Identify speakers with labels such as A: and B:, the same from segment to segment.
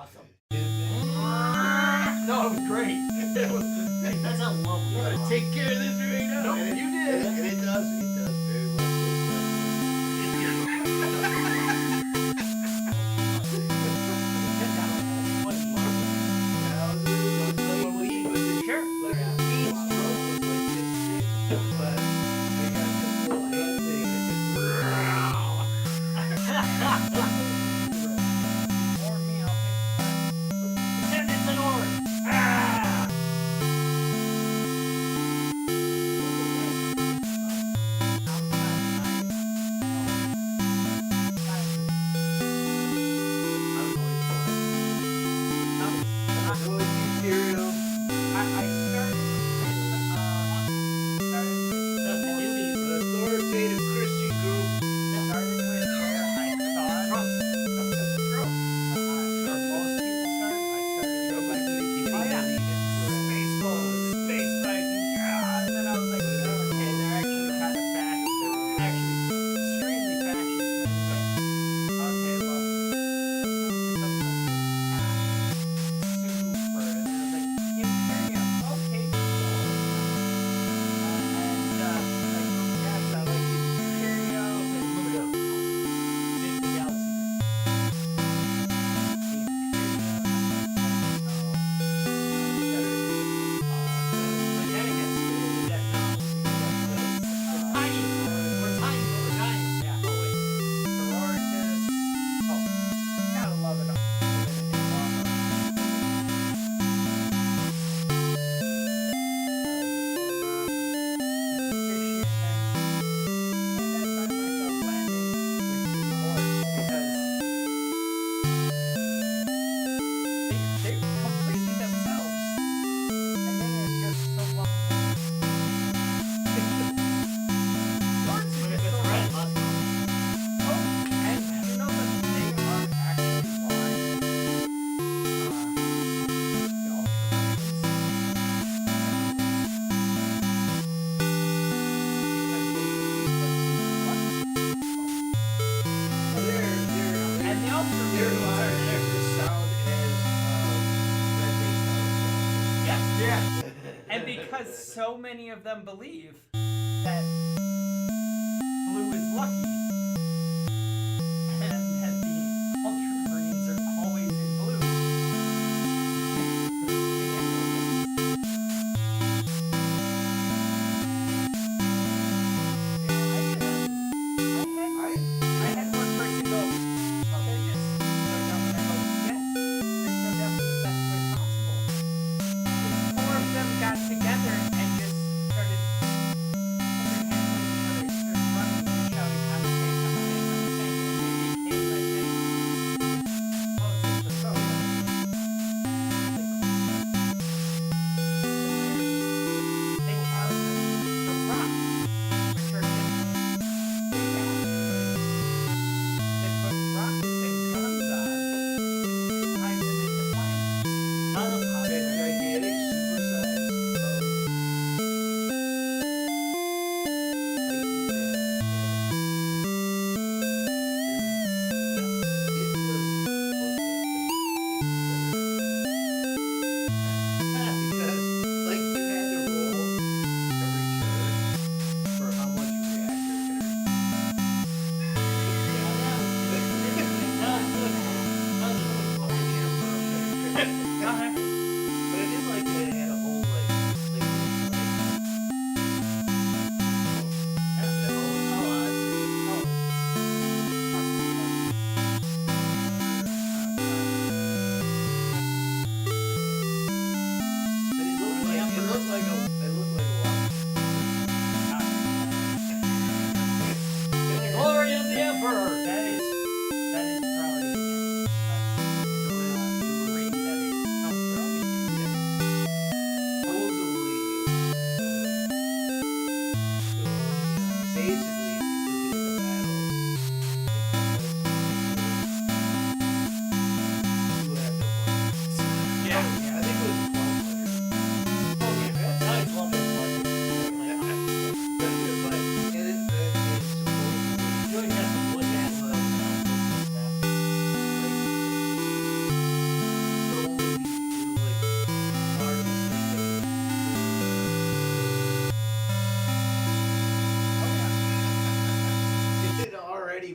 A: awesome.
B: No, it was great.
A: That's how lovely.
C: You gotta take care of this right now.
B: Nope,
C: And
B: you did.
C: And it does very well.
D: And because so many of them believe that blue is lucky, and that the ultramarines are always in blue. I had one person go, oh, they just showed up, and I go, yes, they showed up in the best way possible. Four of them got together and just started putting their hands on each other, started running and shouting, I'm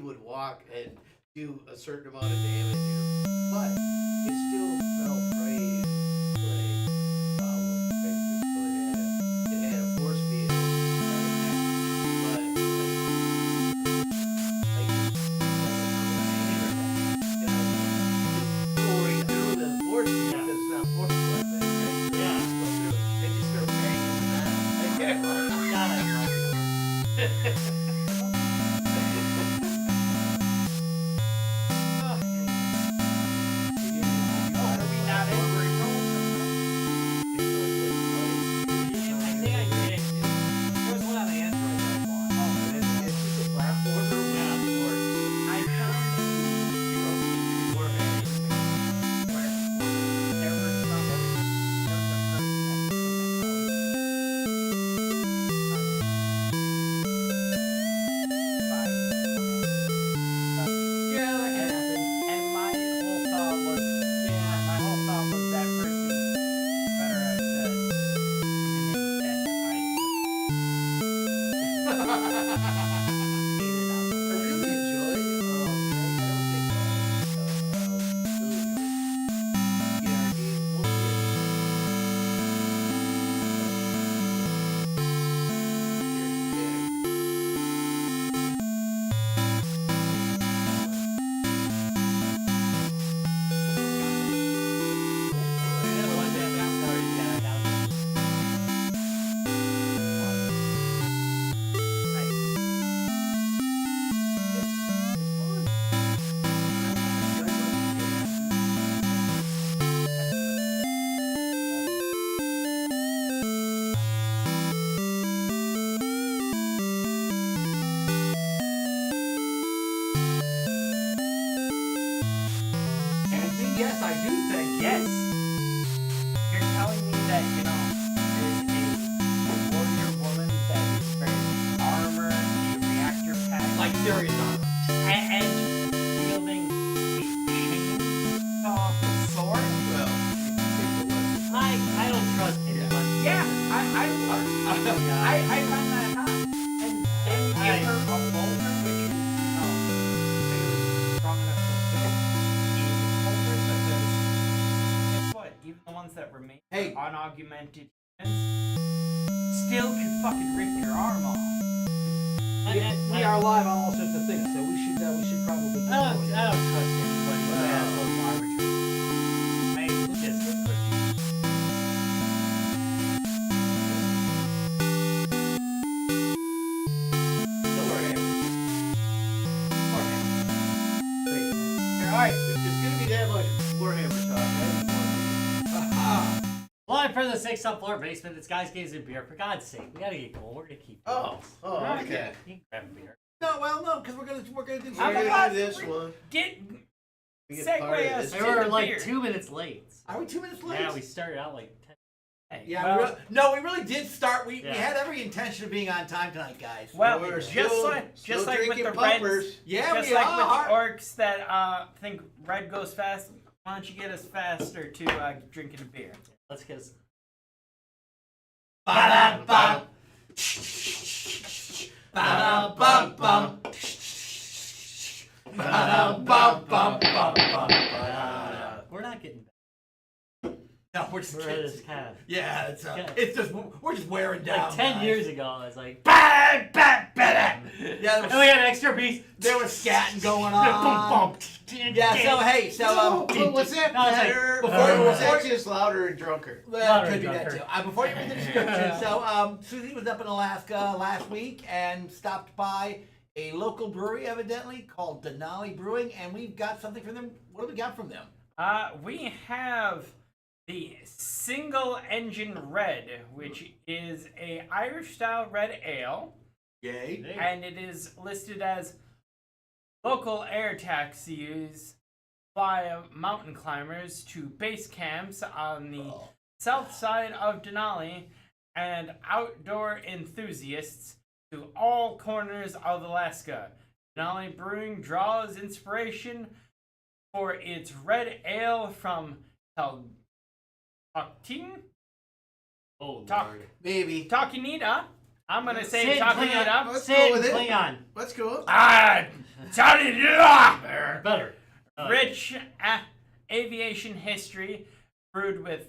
C: would walk and do a certain amount of damage here, but it still fell prey to a problem. Right? So it had a force field, right? But I just going through the force field because it's not force weapon. Right?
A: Yeah.
C: Go through. They just start banging them out.
D: Yes, I do think. Yes. You're telling me that, there's a warrior woman that is wearing armor, a reactor pack.
A: Like serious armor.
D: And wielding a chainsaw sword?
C: Well,
A: I don't trust anybody.
D: Yeah, I find that hot. And then you give her a boulder, which is fairly strong enough to kill a boulder, because guess what? Even the ones that remain unaugmented humans still can fucking rip your arm off.
B: We are live on all sorts of things, so we should probably keep
A: I
B: going.
A: don't trust anybody who has those arbitrary.
C: Alright, if there's gonna be that much Warhammer talk,
A: Live from the 6th subfloor basement, it's Guys, Games, and Beer. For God's sake, we gotta get going. We're gonna keep doing this.
C: okay.
A: You can grab a beer.
B: No, because we're gonna do
C: We're
B: something.
C: gonna do this one.
D: Get
C: We get part of
D: segue us
C: this.
D: to
A: They were
D: the
A: like
D: beer.
A: 2 minutes late.
B: Are we 2 minutes late?
A: Yeah, we started out like 10.
D: Hey,
B: Yeah,
D: well,
B: we really did start. We
A: Yeah.
B: had every intention of being on time tonight, guys.
D: Well,
C: We're
D: just
C: still
D: like with
C: drinking
D: the
C: pumpers.
D: Reds,
B: Yeah,
D: just
B: we
D: like
B: are.
D: with the orcs that think red goes fast. Why don't you get us faster to drinking a beer?
A: Let's get us.
B: Ba-da-bum. Ba-da-bum-bum. Ba-da-bum-bum-bum-bum.
A: We're not getting back.
B: No, we're just
A: We're
B: kidding.
A: just kind of.
B: Yeah,
A: Yeah.
B: it's just we're just wearing down.
A: Like 10
B: guys.
A: years ago, I was like,
B: Yeah,
A: and we had an extra piece.
B: there was scatting going on. Yeah, so hey,
C: But was that
A: No, it's like-
C: better?
B: Before-
C: Or was that
B: before-
C: just louder and drunker?
B: Well,
A: Louder
B: could be that
A: drunker.
B: too. Before you read the description, so Susie was up in Alaska last week and stopped by a local brewery, evidently called Denali Brewing, and we've got something from them. What do we got from them?
D: We have the Single Engine Red, which is a Irish style red ale,
C: Yay.
D: and it is listed as local air taxis fly mountain climbers to base camps on the south side of Denali and outdoor enthusiasts to all corners of Alaska. Denali Brewing draws inspiration for its red ale from Talking?
A: Oh,
D: Talk.
A: Lord.
B: Baby.
D: Talkinita. I'm gonna say
A: Say it,
D: Talkinita.
C: Let's
A: Say
C: go
A: it
C: with
A: in
C: it.
A: Klingon.
C: Let's go.
A: Better.
D: Rich aviation history, brewed with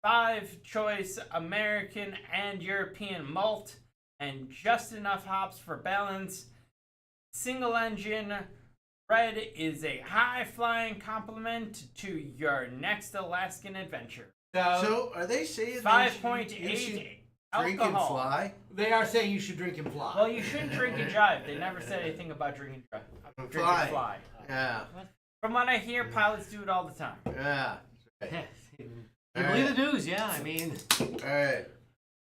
D: 5 choice American and European malt, and just enough hops for balance. Single engine red is a high flying complement to your next Alaskan adventure.
C: So are they saying
D: 5.8
C: drink
D: alcohol.
C: and fly?
B: They are saying you should drink and fly.
D: Well, you shouldn't drink and drive. They never said anything about drinking and drive. Drink and fly.
C: Yeah.
D: From what I hear, pilots do it all the time.
C: Yeah.
A: You believe the news, yeah. I mean,
C: All right.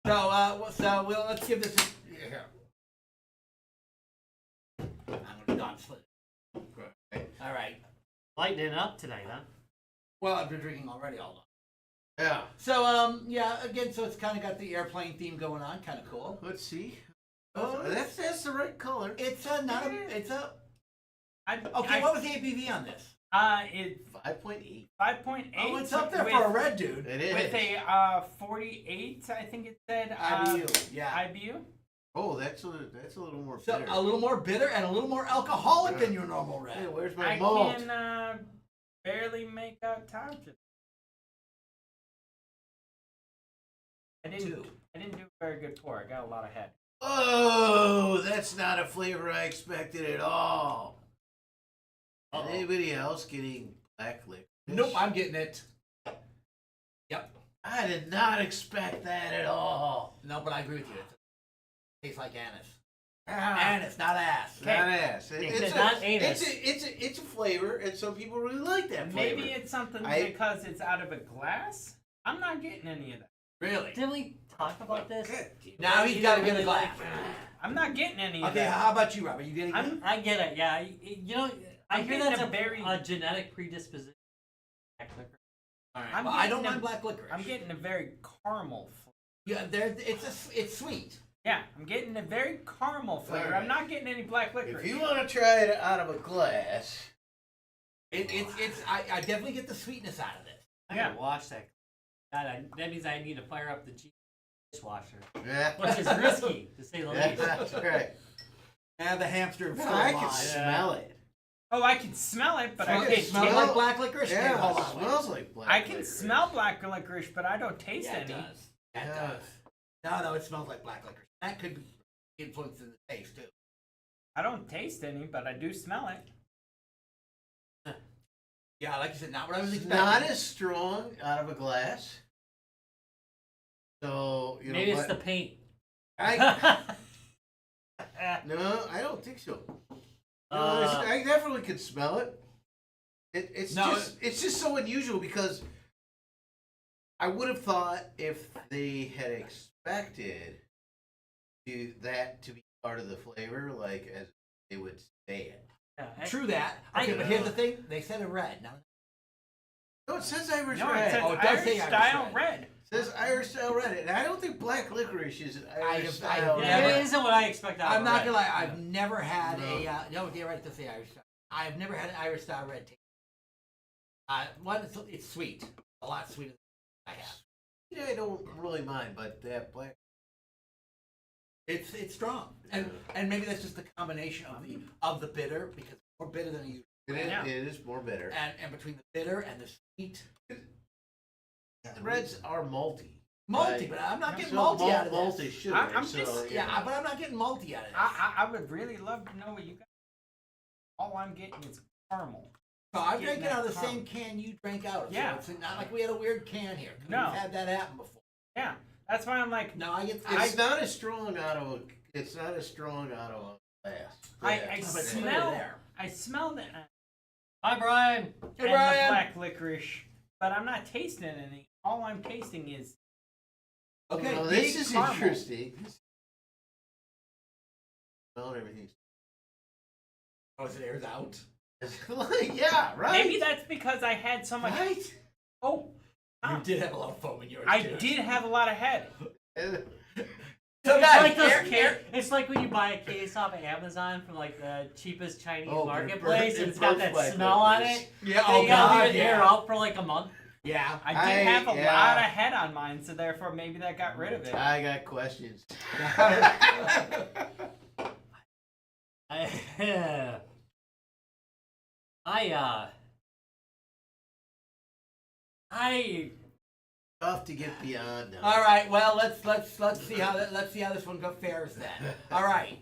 B: So let's give this. Here. I'm gonna not split. All right.
A: lighting up tonight, huh?
B: Well, I've been drinking already all night.
C: Yeah.
B: So yeah, again, so it's kind of got the airplane theme going on, kind of cool.
C: Let's see.
B: Oh,
C: That's the right color.
B: It's not a. It's a. Okay,
D: I,
B: what was the ABV on this?
D: It's
C: 5.8.
D: 5.8.
B: Oh, it's up there
D: with,
B: for a red dude.
C: It is.
D: With a 48, I think it said.
B: IBU, yeah.
D: IBU.
C: Oh, that's a little more
B: So
C: bitter.
B: a little more bitter and a little more alcoholic than your normal red.
C: Hey, where's my
D: I
C: malt?
D: can barely make out time to. I didn't do a very good pour. I got a lot of head.
C: Oh, that's not a flavor I expected at all.
B: Uh-oh.
C: Anybody else getting black licorice?
B: Nope, I'm getting it. Yep.
C: I did not expect that at all.
B: No, but I agree with you. It tastes like anise.
C: Ah,
B: Anise, not ass.
C: not ass.
A: It's not anus.
C: It's a flavor, and some people really like that flavor.
D: Maybe it's something because it's out of a glass. I'm not getting any of that.
B: Really?
A: Didn't we talk about this?
B: Now he's got to get a glass.
D: I'm not getting any of
B: Okay,
D: that.
B: how about you, Rob? Are you getting it?
A: I get it. Yeah, you know, I
D: I'm
A: hear
D: getting
A: that's
D: a very-
A: a genetic predisposition.
B: All right.
D: I'm
B: Well, I don't
D: getting
B: mind
D: a-
B: black licorice.
D: I'm getting a very caramel flavor.
B: Yeah, it's sweet.
D: Yeah, I'm getting a very caramel flavor.
C: Alright.
D: I'm not getting any black licorice.
C: If you want to try it out of a glass,
B: I definitely get the sweetness out of this.
A: I gotta watch that. That means I need to fire up the dishwasher,
C: yeah,
A: which is risky to say the least.
C: that's right.
B: And the hamster.
C: Well, I can
B: alive.
C: smell it.
D: Oh, I can smell it, but I
B: Okay,
D: can't
B: smell
D: taste
B: like
D: it.
B: black licorice.
C: Yeah,
B: Okay, hold
C: it
B: on.
C: smells like black.
D: I can
C: licorice.
D: smell black licorice, but I don't taste
B: Yeah, it
D: any.
B: does. Yeah, it
C: Yeah.
B: does. No, it smells like black licorice. That could be influencing the taste too.
D: I don't taste any, but I do smell it.
B: Yeah, like you said, not what I was
C: It's
B: expecting.
C: not as strong out of a glass. So you know
A: Maybe it's
C: what?
A: the paint.
C: No, I don't think so. No,
A: Uh,
C: I definitely could smell it. It's
B: No,
C: just so unusual because I would have thought if they had expected that to be part of the flavor, like as they would say it.
B: True that. Okay, but here's the thing: they said a red. Now,
C: No, it says Irish
D: No, it
C: red.
D: says
B: Oh, it does
D: Irish
B: say Irish
D: style
B: red.
D: red.
C: It says Irish style red, and I don't think black licorice is an Irish
B: have-
C: style
B: I
A: yeah,
B: have
C: red.
A: it isn't what I expect out
B: I'm
A: of
B: not
A: red.
B: gonna lie. I've never had
C: No.
B: no. You're right to say Irish. I've never had an Irish style red taste. One, it's sweet, a lot sweeter than I have.
C: Yeah, I don't really mind, but that black.
B: It's strong, and maybe that's just the combination of the bitter, because it's more bitter than you.
D: Yeah.
C: It is more bitter.
B: And between the bitter and the sweet,
C: The reds are malty.
B: malty,
C: Right.
B: but I'm not getting
C: So
B: malty out of
C: malty
B: this.
C: sugar.
D: I'm
C: so,
D: just-
C: you
B: Yeah,
C: know.
B: but I'm not getting malty out of this.
D: I would really love to know what you got. All I'm getting is caramel.
B: So I'm
D: getting
B: drinking out of the
D: that
B: same can you drank out of.
D: Yeah.
B: So it's not like we had a weird can here.
D: No.
B: We've had that happen before.
D: Yeah, that's why I'm like,
B: No, I get.
C: It's not as strong out of a. It's not as strong out of a glass.
D: I
B: but it's
D: smell.
B: clearly there.
D: I smell the
A: Hi, Brian.
B: Hey,
D: and the
B: Brian.
D: black licorice, but I'm not tasting any. All I'm tasting is
B: Okay.
C: Well,
D: big
C: this is
D: caramel.
C: interesting. Smell everything.
B: Oh, it airs out.
C: Yeah, right.
D: maybe that's because I had so much.
C: right.
D: Oh,
B: You
D: Tom,
B: did have a lot of foam in yours.
D: I
B: too.
D: did have a lot of head.
B: So
A: It's
B: guys,
A: like those
B: air-
A: it's like when you buy a case off of Amazon from like the cheapest Chinese
C: Oh,
A: marketplace,
C: it
A: and it's got
C: burns
A: that
C: like
A: smell on
C: licorice.
A: it.
B: Yeah.
A: And
B: Oh
A: you gotta
B: God.
A: leave it air
B: Yeah.
A: out for like a month.
B: Yeah.
D: I did have a
C: yeah.
D: lot of head on mine, so therefore maybe that got rid of it.
C: I got questions.
A: I
C: Tough to get beyond. Now.
B: All right. Well, let's see how this one fares then. All right.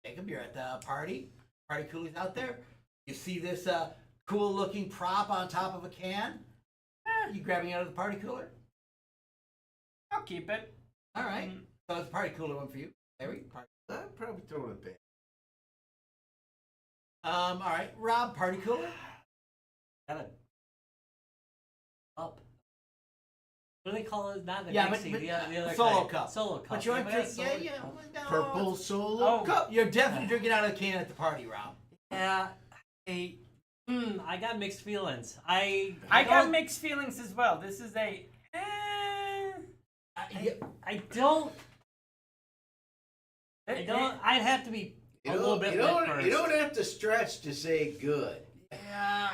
B: Jacob, you're at the party. Party coolers out there. You see this cool looking prop on top of a can. You grabbing it out of the party cooler?
D: I'll keep it.
B: All right. So it's a party cooler one for you. Larry, party.
C: I'd probably throw it back.
B: All right. Rob, party cooler.
A: got it up. What do they call it? Not the
B: Yeah,
A: mixing,
B: but
A: the other
B: solo
A: kind.
B: cup.
A: Solo cup.
B: But you aren't
A: but that's
B: drinking.
A: solo cup.
C: Purple solo
D: Oh.
C: cup.
B: You're definitely drinking out of the can at the party, Rob.
A: Yeah. I got mixed feelings.
D: I got
A: don't-
D: mixed feelings as well. This is a.
A: I don't. I'd have to be a little bit lit first.
C: You don't have to stretch to say good.
B: Yeah.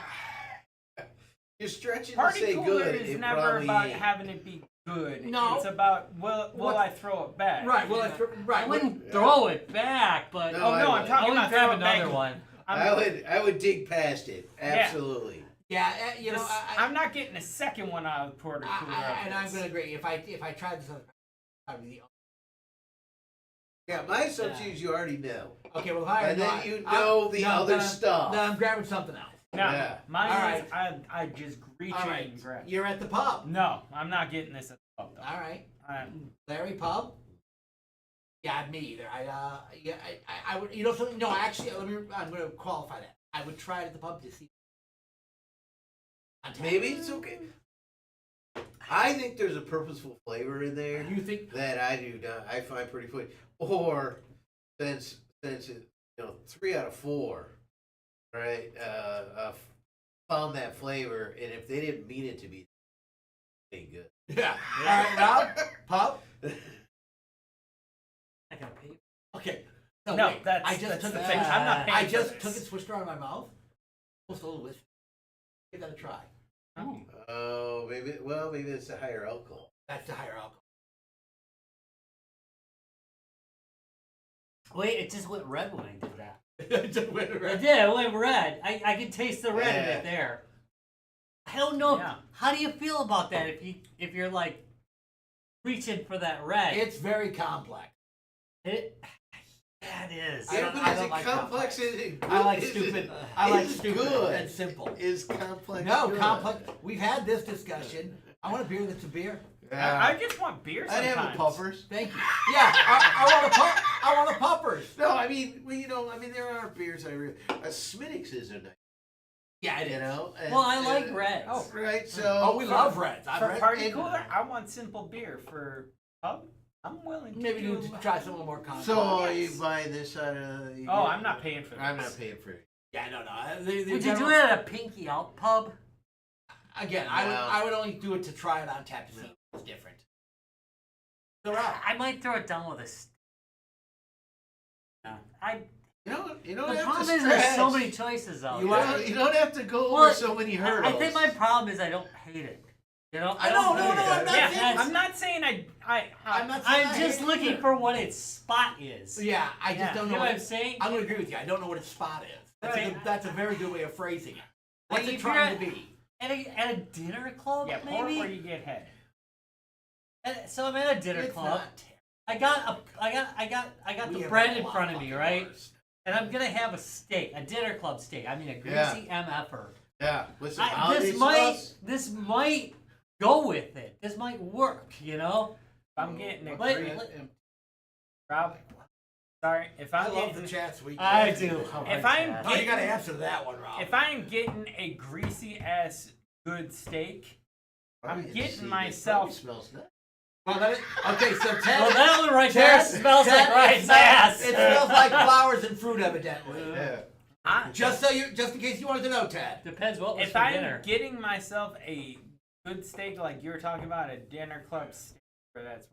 C: You're stretching
D: Party
C: to say
D: cooler
C: good.
D: is
C: it
D: never
C: probably
D: about
C: ain't.
D: having it be good.
B: No.
D: It's about will
B: What-
D: I throw it back?
B: Right. Well, right.
A: I wouldn't throw it back, but
C: No,
D: Oh
C: I
D: no, I'm
C: would.
D: talking
A: I would
D: about
A: grab
D: throw it back.
A: another one.
C: I would dig past it. Absolutely.
B: Yeah. You know.
D: I'm not getting a second one out of the porta cooler.
B: And I'm going to agree. If I tried this, I'd be the
C: Yeah, my assumption is you already know.
B: okay. Well, if I
C: And
B: know,
C: then you know the other stuff.
B: Then I'm grabbing something else.
D: No,
C: Yeah.
D: mine
B: All
D: is I just reach
B: All
D: in
B: right.
D: and grab.
B: You're at the pub.
D: No, I'm not getting this at the pub though.
B: All right.
D: I'm-
B: Larry, pub. Yeah, me either. I would. You know something? No, actually, I'm going to qualify that. I would try it at the pub to see.
C: Maybe it's okay. I think there's a purposeful flavor in there
B: You think?
C: that I do not. I find pretty funny. Or since it, 3 out of 4, right? Found that flavor, and if they didn't mean it to be, it ain't good.
B: Yeah. All right, Rob. Pub.
A: I gotta pay.
B: Okay.
D: No,
B: wait,
D: that's
B: I just
D: that's
B: took
D: the
B: it.
D: thing. I'm not paying
B: I
D: for
B: just
D: this.
B: took it, switched it out of my mouth. Almost a little whiskey. Give that a try.
D: Oh.
C: Oh, maybe. Well, maybe it's a higher alcohol.
B: That's the higher alcohol.
A: Wait, it just went red when I did that.
B: Just went
A: It
B: around.
A: did. It went red. I could taste the red in
C: Yeah.
A: it there. I don't know.
D: Yeah.
A: How do you feel about that? If you're like reaching for that red,
B: It's very complex.
A: yeah, it is.
B: I
C: Yeah,
B: don't-
C: but
B: I
C: is
B: don't
C: it
B: like
C: complex?
B: complex.
C: Is it good?
B: I like
C: Is
B: stupid.
C: it-
B: I like
C: is
B: stupid
C: good.
B: and simple.
C: Is complex?
B: No,
C: good?
B: complex. We've had this discussion. I want a beer that's a beer.
D: I just want beer
C: I'd
D: sometimes.
C: have a puffers.
B: Thank you. Yeah, I want a pup. I want a puppers.
C: No, I mean, there are beers Smittix is a nice,
B: Yeah, it is.
C: and-
A: Well, I like
C: and-
A: reds.
B: Oh.
C: Right, so.
B: Oh, we love reds. I've
D: For
B: read-
D: party
B: and
D: cooler, I want simple beer. For pub, I'm willing to
B: Maybe
D: do.
B: you need to try something more complex.
C: So are you
D: Yes.
C: buying this out of?
D: Oh, I'm not paying for this.
C: I'm not paying for it.
B: Yeah, no.
A: Would you do it at a Pinky Out pub?
B: Again,
C: No.
B: I would only do it to try it on tap to see if it's different. So, Rob,
A: I might throw it down with a.
C: You don't
A: The
C: have
A: problem
C: to
A: is there's so
C: stretch.
A: many choices out
C: You
A: there.
C: don't have to go
A: Well,
C: over so many hurdles.
A: I think my problem is I don't hate it. You know, I
B: No,
A: don't.
B: no,
A: hate
B: no,
A: it.
B: I'm not
D: Yeah,
B: saying-
D: I'm not saying
B: I'm not saying
A: I'm
B: I
A: just
B: hate it
A: looking
B: either.
A: for what its spot is.
B: Yeah, I just
D: Yeah.
B: don't
A: You
B: know
A: know what
B: what
A: I'm saying?
B: I'm going to agree with you. I don't know what its spot is.
A: Right.
B: That's a very good way of phrasing it. What's
A: Like,
B: it
A: if
B: trying
A: you're
B: to be?
A: At a dinner club,
D: Yeah, pour
A: maybe.
D: where you get head.
A: So I'm at a dinner
B: It's
A: club.
B: not terrible.
A: I got
B: We
A: the
B: have
A: bread
B: a
A: in
B: lot
A: front of me,
B: fucking
A: right?
B: worse.
A: And I'm gonna have a steak, a dinner club steak. I mean, a greasy MF'er.
C: Yeah, with some holiday
A: This might go with it. This might work. You know.
D: If I'm getting a
A: Wait,
D: great,
A: wait.
D: Rob. Sorry, if
B: I
D: I'm
B: love
D: getting,
B: the chat suite.
A: I do.
D: If I'm
A: that.
B: Oh, you got to answer that one, Rob.
D: if I'm getting a greasy ass good steak, I'm getting myself.
C: Smells nice.
B: Well, okay, so Ted.
A: Well, that one right there
B: Ted-
A: smells
B: Ted,
A: like
B: it
A: Ryan's
B: smells-
A: ass.
B: It smells like flowers and fruit, evidently.
C: Yeah.
B: Just in case you wanted to know, Ted.
A: Depends what was
D: If
A: for
D: I'm
A: dinner.
D: getting myself a good steak like you were talking about, a dinner club steak, or that's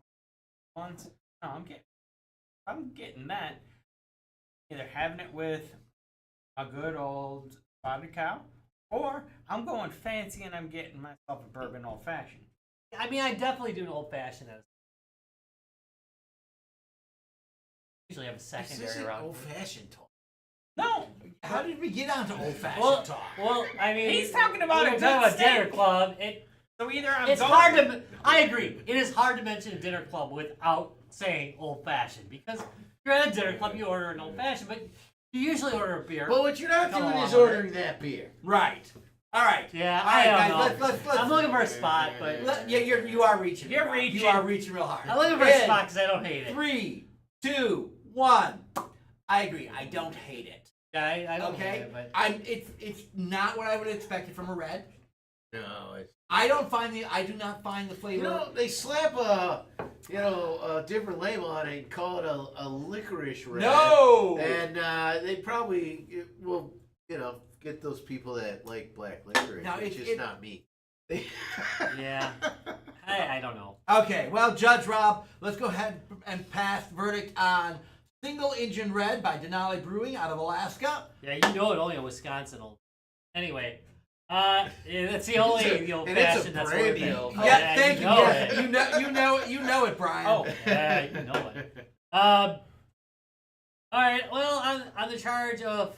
D: once. No, I'm getting that. Either having it with a good old spotted cow, or I'm going fancy and I'm getting myself a bourbon old fashioned.
A: I mean, I definitely do an old fashioned. Usually have a
C: This
A: secondary
C: isn't
A: around.
C: old-fashioned talk.
D: No,
B: How did we get onto old-fashioned
A: Well,
B: talk?
A: well, I mean,
D: He's talking about
A: we're
D: a
A: talking
D: good
A: about dinner
D: steak.
A: club.
D: So either I'm
A: It's
D: going
A: hard to. I agree. It is hard to mention a dinner club without saying old fashioned because if you're at a dinner club, you order an old fashioned, but you usually order a beer.
C: Well, what you're not
A: Come
C: doing
A: on,
C: is ordering that beer.
B: Right. All right.
A: Yeah,
B: All right,
A: I
B: guys.
A: don't know.
B: Let's.
A: I'm looking for a spot, but
B: Yeah, you are reaching.
D: You're
B: Rob.
D: reaching.
B: You are reaching real hard.
A: I'm looking for a
B: In
A: spot because I don't hate it.
B: 3, 2, 1. I agree. I don't hate it.
A: Yeah, I don't
B: Okay.
A: hate it, but
B: It's not what I would have expected from a red.
C: No, it's.
B: I do not find the flavor.
C: You know, they slap a different label on it and call it a licorice red.
B: No.
C: And they probably will, get those people that like black licorice,
B: Now,
C: which is not me.
A: yeah, I don't know.
B: Okay, well, Judge Rob, let's go ahead and pass verdict on Single Engine Red by Denali Brewing out of Alaska.
A: Yeah, you know it only in Wisconsin. Anyway, yeah, that's the only the old
C: and it's a
A: fashioned that's worth
C: brandy
A: it.
C: old
A: Oh,
B: Yeah, thank you.
A: you know
B: Yes,
A: it.
B: you know it, Brian.
A: Oh, yeah, you know it. All right. Well, on the charge of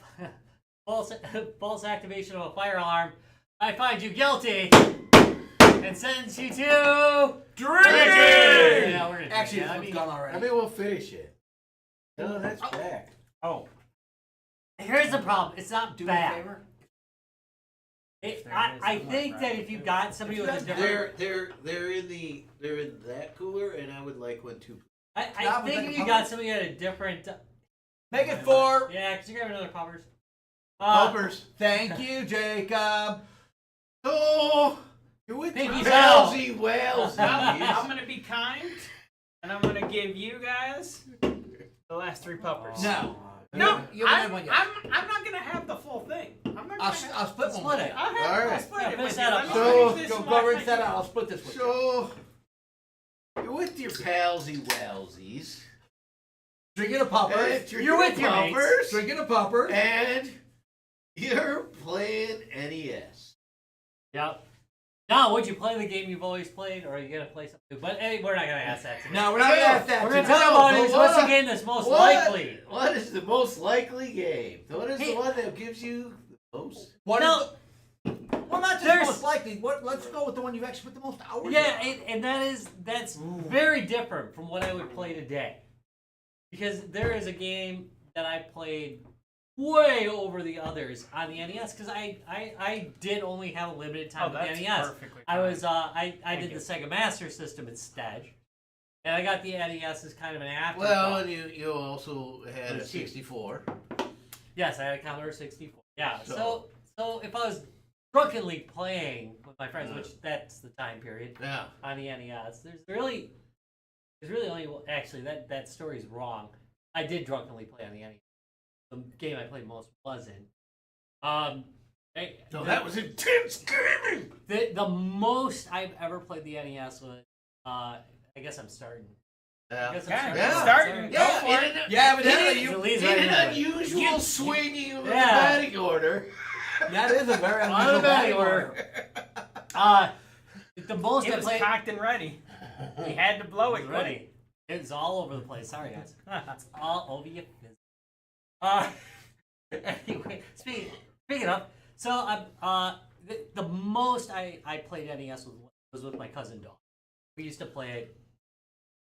A: false activation of a fire alarm, I find you guilty and sentence you to
B: Drinking!
A: Yeah, we're gonna
B: Actually,
A: drink.
B: it's gone already.
C: I mean, we'll finish it. No, that's back.
A: Oh, here's the problem. It's not
B: Do me a
A: bad.
B: favor.
A: I think that if you got somebody with a different,
C: They're in that cooler, and I would like one too.
A: I
B: Stop
A: think
B: with
A: if
B: the
A: you got somebody at a different,
B: Make it 4.
A: yeah, because you grab another poppers.
C: Pumpers.
B: Thank you, Jacob.
C: Oh, you're with your
A: Pinkies out.
C: palsy whales.
D: I'm gonna be kind, and I'm gonna give you guys the last 3 puppers.
B: No.
D: No,
B: You only have one yet.
D: I'm not gonna have the full thing. I'm not gonna
B: I'll split one with
A: Split
B: you.
A: it.
D: I'll
C: Alright.
D: split
A: Yeah,
D: it
A: finish
D: with
A: that
D: you.
A: up.
D: Let me
C: So,
D: finish this
B: Go
D: and
B: over
D: watch
B: and set
D: my-
B: out. I'll split this with you.
C: So, you're with your palsy wellsies.
B: Drinking a pupper.
C: And
A: You're with your mates.
C: pumpers,
B: Drinking a pupper.
C: and you're playing NES.
A: Yep. Now, would you play the game you've always played, or are you gonna play something new? But hey, we're not gonna ask that today.
B: No, we're not going to ask that.
A: We're gonna
B: tonight.
A: talk about
C: but
A: is what's the
C: what-
A: game that's most likely.
C: What is the most likely game? What is
A: Hey.
C: the one that gives you the most?
B: What
A: No.
B: is well, not just
A: There's-
B: most likely. Let's go with the one you've actually put the most hours
A: Yeah,
B: in.
A: and that's very different from what I would play today, because there is a game that I played way over the others on the NES because I did only have a limited time
D: Oh,
A: with
D: that's
A: the NES.
D: perfectly
A: I
D: fine.
A: was I
D: Thank
A: did
D: you.
A: the Sega Master System instead, and I got the NES as kind of an afterthought.
C: Well, and you also had a
A: It's cheap.
C: 64.
A: Yes, I had a Commodore 64. Yeah,
C: So-
A: so if I was drunkenly playing with my friends, which that's the time period
C: Yeah.
A: on the NES, there's really only actually that story's wrong. I did drunkenly play on the NES. The game I played most was in.
C: So that was intense gaming.
A: The most I've ever played the NES was I guess I'm starting. I
C: Yeah.
A: guess I'm
D: Yeah,
C: Yeah.
D: starting. Go
C: Yeah,
D: for
C: in
D: it.
C: an,
B: Yeah, evidently
A: It
B: you.
A: leads
C: in
A: right
C: an
A: into it.
C: unusual swinging of the
A: Yeah.
C: batting order.
B: That is a very
A: On
B: unusual
A: the batting
B: batting
A: order. The most
D: It
A: I
D: was
A: played.
D: cocked and ready. He had to blow it.
A: Ready. It's all over the place. Sorry, guys. It's all over your face. Anyway, speaking of, so the most I played NES was with my cousin Dawn. We used to play it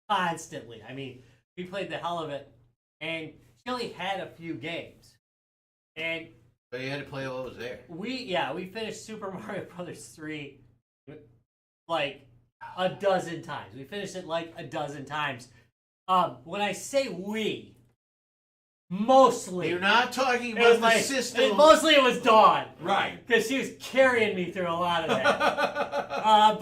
A: constantly. I mean, we played the hell of it, and she only had a few games, and
C: But you had to play what was there.
A: we finished Super Mario Brothers 3 like a dozen times. We finished it like a dozen times. When I say we, mostly
C: You're not talking
A: it was
C: about the
A: my
C: system.
A: mostly it was Dawn,
B: Right.
A: because she was carrying me through a lot of that.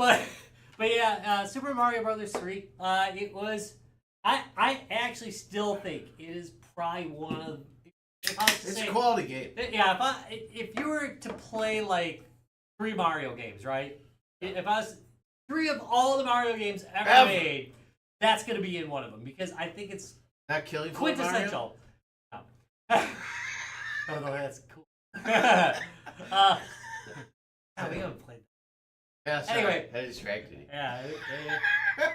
A: But yeah, Super Mario Brothers 3. It was. I actually still think it is probably one of. If I was to
C: It's
A: say,
C: a quality game.
A: yeah, if you were to play like 3 Mario games, right? If I was 3 of all the Mario games ever made, that's gonna be in one of them because I think it's
C: Not killing Floor Mario?
A: quintessential. No. Oh no, that's cool. God, we haven't played.
C: Yeah, sorry.
A: Anyway.
C: I distracted you.
A: Yeah,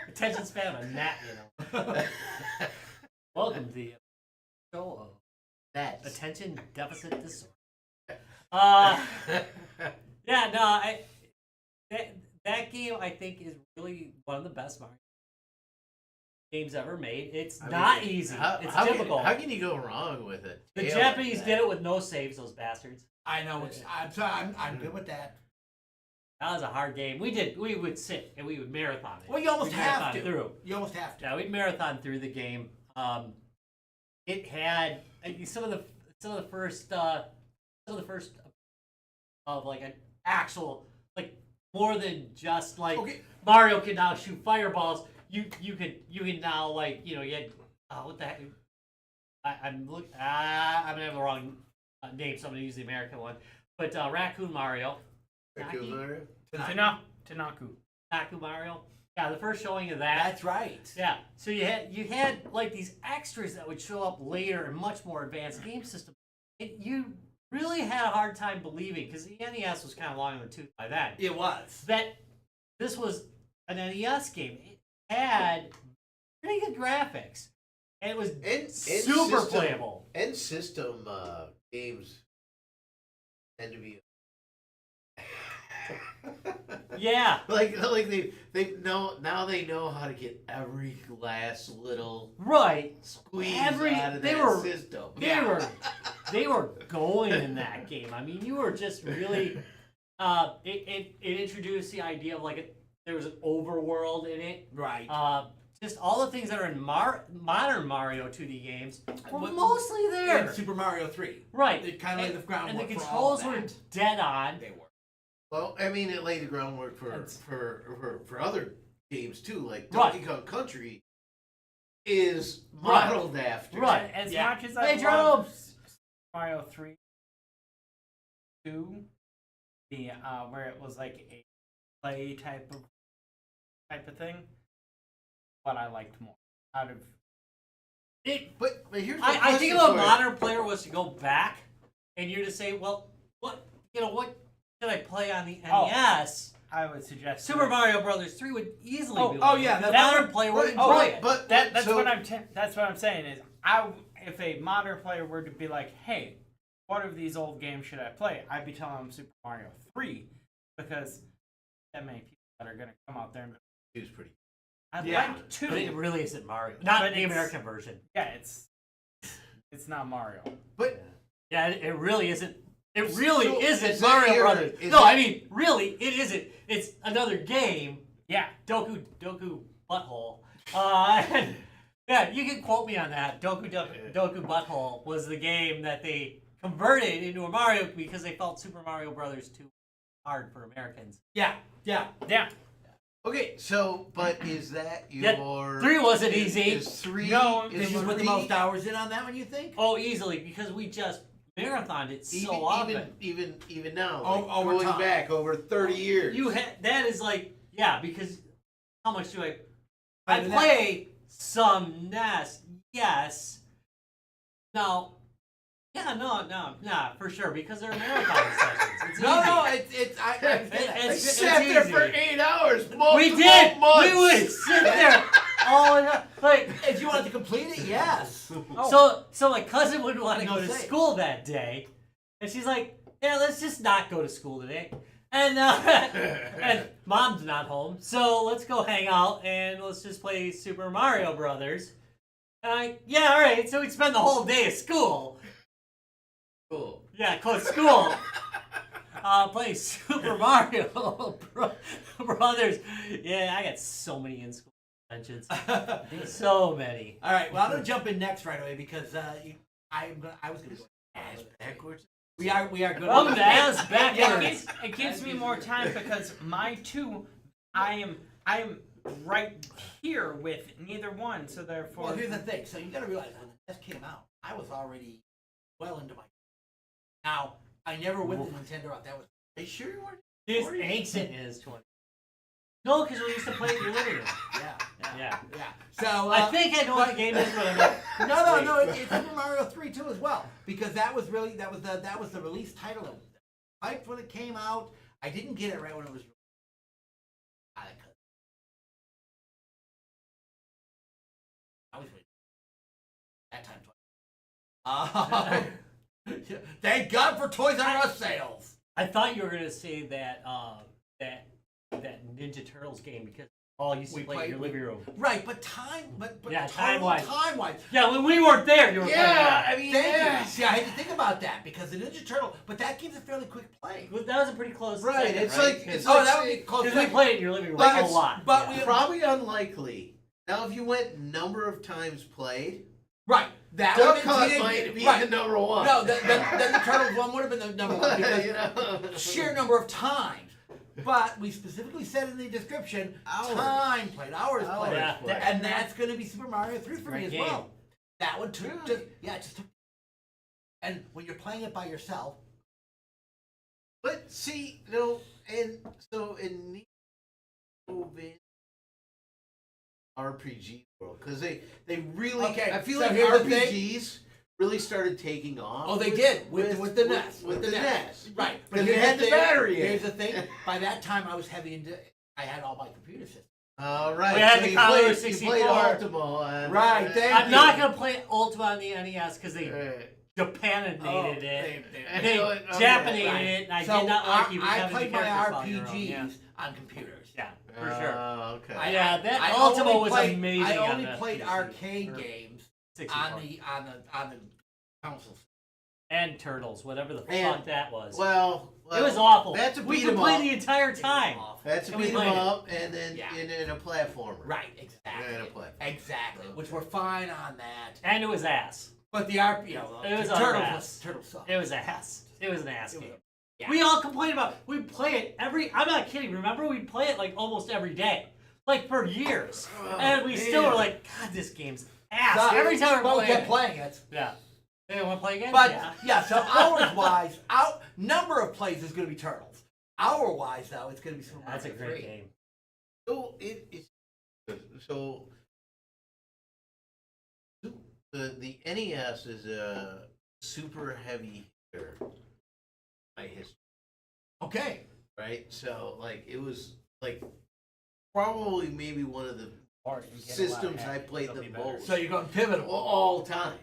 A: attention span of a gnat, you know. Welcome to the show.
C: That's
A: attention deficit disorder. Yeah, no, that game I think is really one of the best Mario games ever made. It's not easy. It's difficult.
C: How can you go wrong with it?
A: The Japanese did it with no saves, those bastards.
B: I know. I'm sorry. I'm good with that.
A: That was a hard game. We would sit and we would marathon it.
B: Well, you almost
A: We'd
B: have
A: marathon
B: to.
A: Through.
B: You almost have to.
A: Yeah, we'd marathon through the game. It had some of the first of like an actual like more than just like Mario can now shoot fireballs. You can now like you had what the heck? I'm gonna have the wrong name, so I'm gonna use the American one. But Raccoon Mario.
D: Tanaku.
A: Taku Mario. Yeah, the first showing of that.
B: That's right.
A: Yeah, so you had like these extras that would show up later in much more advanced game system. You really had a hard time believing because the NES was kind of long in the tooth by then.
B: It was.
A: That this was an NES game. It had pretty good graphics. And it was super playable.
C: End system games tend to be.
A: Yeah,
C: like they know now they know how to get every last little squeeze out of that system.
A: They were going in that game. I mean, you were just really it introduced the idea of like there was an overworld in it.
B: Right.
A: Just all the things that are in modern Mario 2D games were mostly there.
B: In Super Mario 3.
A: Right.
B: They kind of laid the groundwork.
A: And the
B: for all
A: controls
B: of
A: were
B: that.
A: dead on.
B: They were.
C: Well, I mean, it laid the groundwork for other games too, like Donkey Kong Country is modeled after.
A: Right.
D: As much as I
A: Hey,
D: love Mario 3, 2, the where it was like a play type of thing, what I liked more out of
A: it.
C: But here's the
A: I think if
C: question
A: a
C: for you.
A: modern player was to go back and you're to say, well, what should I play on the NES?
D: I would suggest
A: Super Mario Brothers 3 would easily be.
B: Yeah,
A: the
B: that
A: modern player would enjoy it.
C: But
D: that's
C: so,
D: what I'm saying is if a modern player were to be like, hey, what of these old games should I play? I'd be telling them Super Mario 3 because that many people that are gonna come out there and
C: he was pretty.
D: I'd
B: Yeah.
D: like to.
A: But it really isn't Mario. Not
D: But
A: the
D: it's-
A: American version.
D: Yeah, it's not Mario.
C: But
A: Yeah, it really isn't. It really
C: So,
A: isn't
C: is that
A: Mario
C: your-
A: Brothers.
C: is
A: No,
C: that-
A: I mean, really, it isn't. It's another game.
D: Yeah.
A: Doku Butthole. Yeah, you can quote me on that. Doku Butthole was the game that they converted into a Mario because they felt Super Mario Brothers too hard for Americans.
B: Yeah.
C: okay, so but is that
A: Yeah,
C: your
A: 3 wasn't
C: is-
A: easy.
C: Is 3?
D: No,
B: Did you put the most hours in on that one, you think?
A: Oh, easily because we just marathoned it so
C: even,
A: often.
C: even now,
B: Oh, over
C: going
B: time.
C: back over 30 years.
A: That is like because how much do I
B: Play
A: play some NES? Yes. No. Yeah, no, for sure because they're marathon sessions. It's
B: No,
A: easy.
B: it's I
A: It's-
C: I
A: it's
C: sat there for
A: easy.
C: 8 hours. Multiple
A: We did.
C: Months.
A: We would sit there all the time. Like
B: if you wanted to complete it, yes.
A: so my cousin would want to
B: No
A: go to
B: say.
A: school that day, and she's like, "Yeah, let's just not go to school today." And and mom's not home, so let's go hang out and let's just play Super Mario Brothers. And yeah, all right. So we'd spend the whole day at school.
C: Cool.
A: Yeah, quote school. Playing Super Mario Brothers. Yeah, I got so many in school mentions. So many.
B: All right. Well, I'm gonna jump in next right away because I was gonna go
C: Ass backwards.
B: We are good.
A: Welcome to Ass Backwards.
D: It gives me more time because my 2, I am right here with neither one, so therefore.
B: Well, here's the thing. So you got to realize when the NES came out, I was already well into my. Now I never went to Nintendo out. That was.
C: Are you sure you weren't?
A: This ancient is 20. No, because we used to play it in your living room.
B: Yeah.
A: Yeah.
B: So
A: I think I know what the game is, but I'm not.
B: No. It's Super Mario 3 too as well because that was the release title. Of hyped when it came out. I didn't get it right when it was. I was waiting. That time. Thank God for Toys R Us sales.
A: I thought you were gonna say that that Ninja Turtles game because all used to
B: We
A: play in
B: played-
A: your living room.
B: Right, but
A: Yeah,
B: total
A: time-wise.
B: time-wise.
A: Yeah, when we weren't there, you were playing that.
C: I mean,
B: Thank
C: yeah.
B: you. See, I had to think about that because the Ninja Turtle, but that game's a fairly quick play.
A: Well, that was a pretty close.
C: Right,
A: second,
C: it's
A: right?
C: like- it's
B: Oh,
C: like
B: that would be close.
A: Because we played it in your living room
B: But
A: a
B: it's-
A: lot.
B: but
A: yeah.
B: we-
C: Probably unlikely. Now, if you went number of times played,
B: Right, that
C: Duck
B: would have
C: Hunt
B: been
C: might be
B: right.
C: the number one.
B: No, then the Turtles one would have been the number one because
C: You know?
B: sheer number of times. But we specifically said in the description,
C: Hours.
B: time played, hours
C: Hours
B: played,
A: Yeah,
C: played.
B: and that's going to be Super Mario 3 for me
A: Great
B: as
A: game.
B: well. That one took
C: Really?
B: just took. And when you're playing it by yourself,
C: But see, no, and so in the movie RPG world, because they really,
B: Okay,
C: I feel
B: so
C: like
B: here's the thing.
C: RPGs really started taking off.
B: oh, they did with the NES,
C: with the NES,
B: right?
C: Because
B: here's
C: they had the
B: thing,
C: battery in
B: Here's
C: it.
B: the thing: by that time, I was heavy into. I had all my computer systems.
C: All right,
A: We had
C: so
A: the
C: you
A: Commodore
C: played
A: 64.
C: Ultimo,
B: Right, thank
A: I'm
B: you.
A: not gonna play Ultima on the NES because they Japanated
B: Oh,
A: it.
B: they-
A: They
C: Okay,
A: Japanated
B: right.
A: it, and I
B: So
A: did not like you
B: I
A: becoming
B: played
A: the
B: my
A: characters on your own.
B: RPGs on computers.
A: Yeah, for sure.
C: Okay.
A: Yeah, that
B: I
A: Ultima
B: only
A: was
B: played-
A: amazing
B: I
A: on
B: only
A: the
B: played
A: PC,
B: arcade
A: or
B: games
A: 64.
B: on the consoles.
A: And Turtles, whatever the
C: And-
A: fuck that was.
C: well,
A: it was awful.
C: That's a
A: we
C: beat
A: could
C: 'em
A: play
C: up.
A: the entire time.
C: That's a
A: And we
C: beat 'em
A: played it.
C: up, and then
B: Yeah.
C: in a platformer.
B: Right, exactly.
C: Yeah, to play.
B: Exactly, which were fine on that.
A: And it was ass.
B: But the RP,
A: It was
B: Turtles
A: ass.
B: was Turtles sucked.
A: It was ass. It was an ass
B: It was
A: game.
B: yeah.
A: We all complain about. We play it every. I'm not kidding. Remember, we play it like almost every day, like for years,
C: Oh,
A: and we still
C: man.
A: were like, God, this game's ass.
B: Sucked.
A: Every time
B: But
A: we're
B: we
A: playing.
B: kept playing it.
A: Yeah. Hey, want to play again?
B: But
A: yeah.
B: so hours wise, number of plays is going to be Turtles. Hour wise, though, it's going to be Super
A: That's a
B: Mario
A: great
B: 3.
A: game.
C: So it's so the NES is a super heavy hitter. My history,
B: Okay.
C: right? So like it was like probably maybe one of the systems I played the most
B: So you're going pivotal.
C: all time.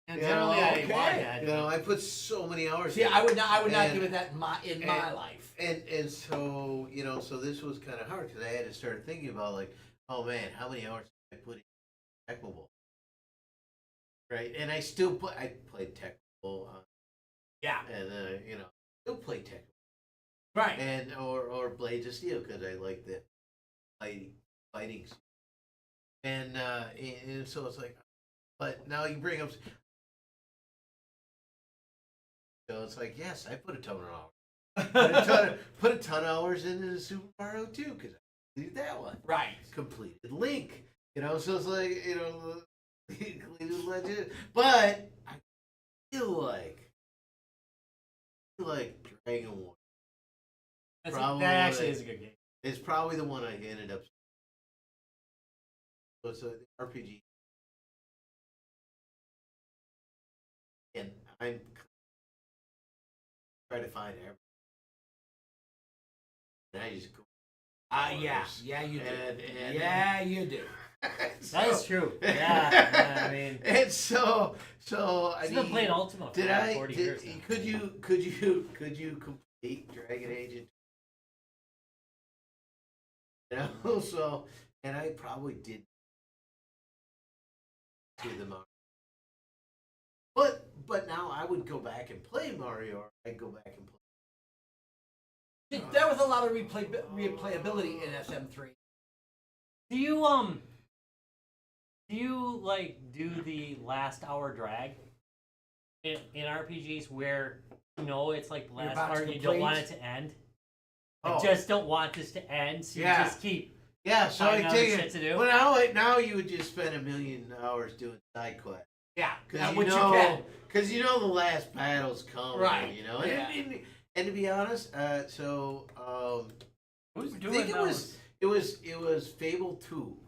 A: And
C: Yeah,
A: generally, I
B: okay.
A: wanted.
C: You know, I put so many hours.
B: See,
C: in
B: I would not
C: And-
B: give it that in my life.
C: And so you know, so this was kind of hard because I had to start thinking about like, oh man, how many hours did I put in Tecmo Bowl? Right, and I still I played Tecmo Bowl,
B: Yeah.
C: and you know, still play Tecmo,
B: Right.
C: and or Blades of Steel because I like the fighting. And so it's like, but now you bring up. So it's like, yes, I put a ton of hours. Put a ton of hours into Super Mario 2 because I completed that one.
B: Right.
C: Completed Link. You know, so it's like, you know, completed Legend. But I feel like Dragon War Probably.
A: That actually is a good game.
C: is probably the one I ended up. So it's an RPG. And I'm trying to find everything. And I just go.
B: Yeah, you do.
C: And-
B: yeah, you do.
A: That is true. Yeah, I mean,
C: And so I
A: I've
C: mean,
A: been playing Ultima for
C: did
A: like
C: I?
A: 40
C: Did,
A: years now.
C: could you complete Dragon Age? You know, so and I probably did to the Mario. But now I would go back and play Mario. Or I'd go back and play.
B: There was a lot of replayability in SM3.
A: Do you like do the last hour drag in RPGs where you know it's like the
B: You're
A: last
B: about to
A: part and you don't
B: complete?
A: want it to end? I
C: Oh.
A: just don't want this to end, so
C: Yeah.
A: you just keep.
C: Yeah, so
A: Find
C: I
A: other
C: take
A: shit
C: it.
A: to do?
C: Well, now you would just spend 1,000,000 hours doing side quests.
B: Yeah,
C: Because
B: which
C: you
B: you can.
C: know, because you know the last battle's coming,
B: Right,
C: You know,
B: yeah.
C: and to be honest,
D: Who's
C: I
D: doing
C: think
D: those?
C: it was Fable 2,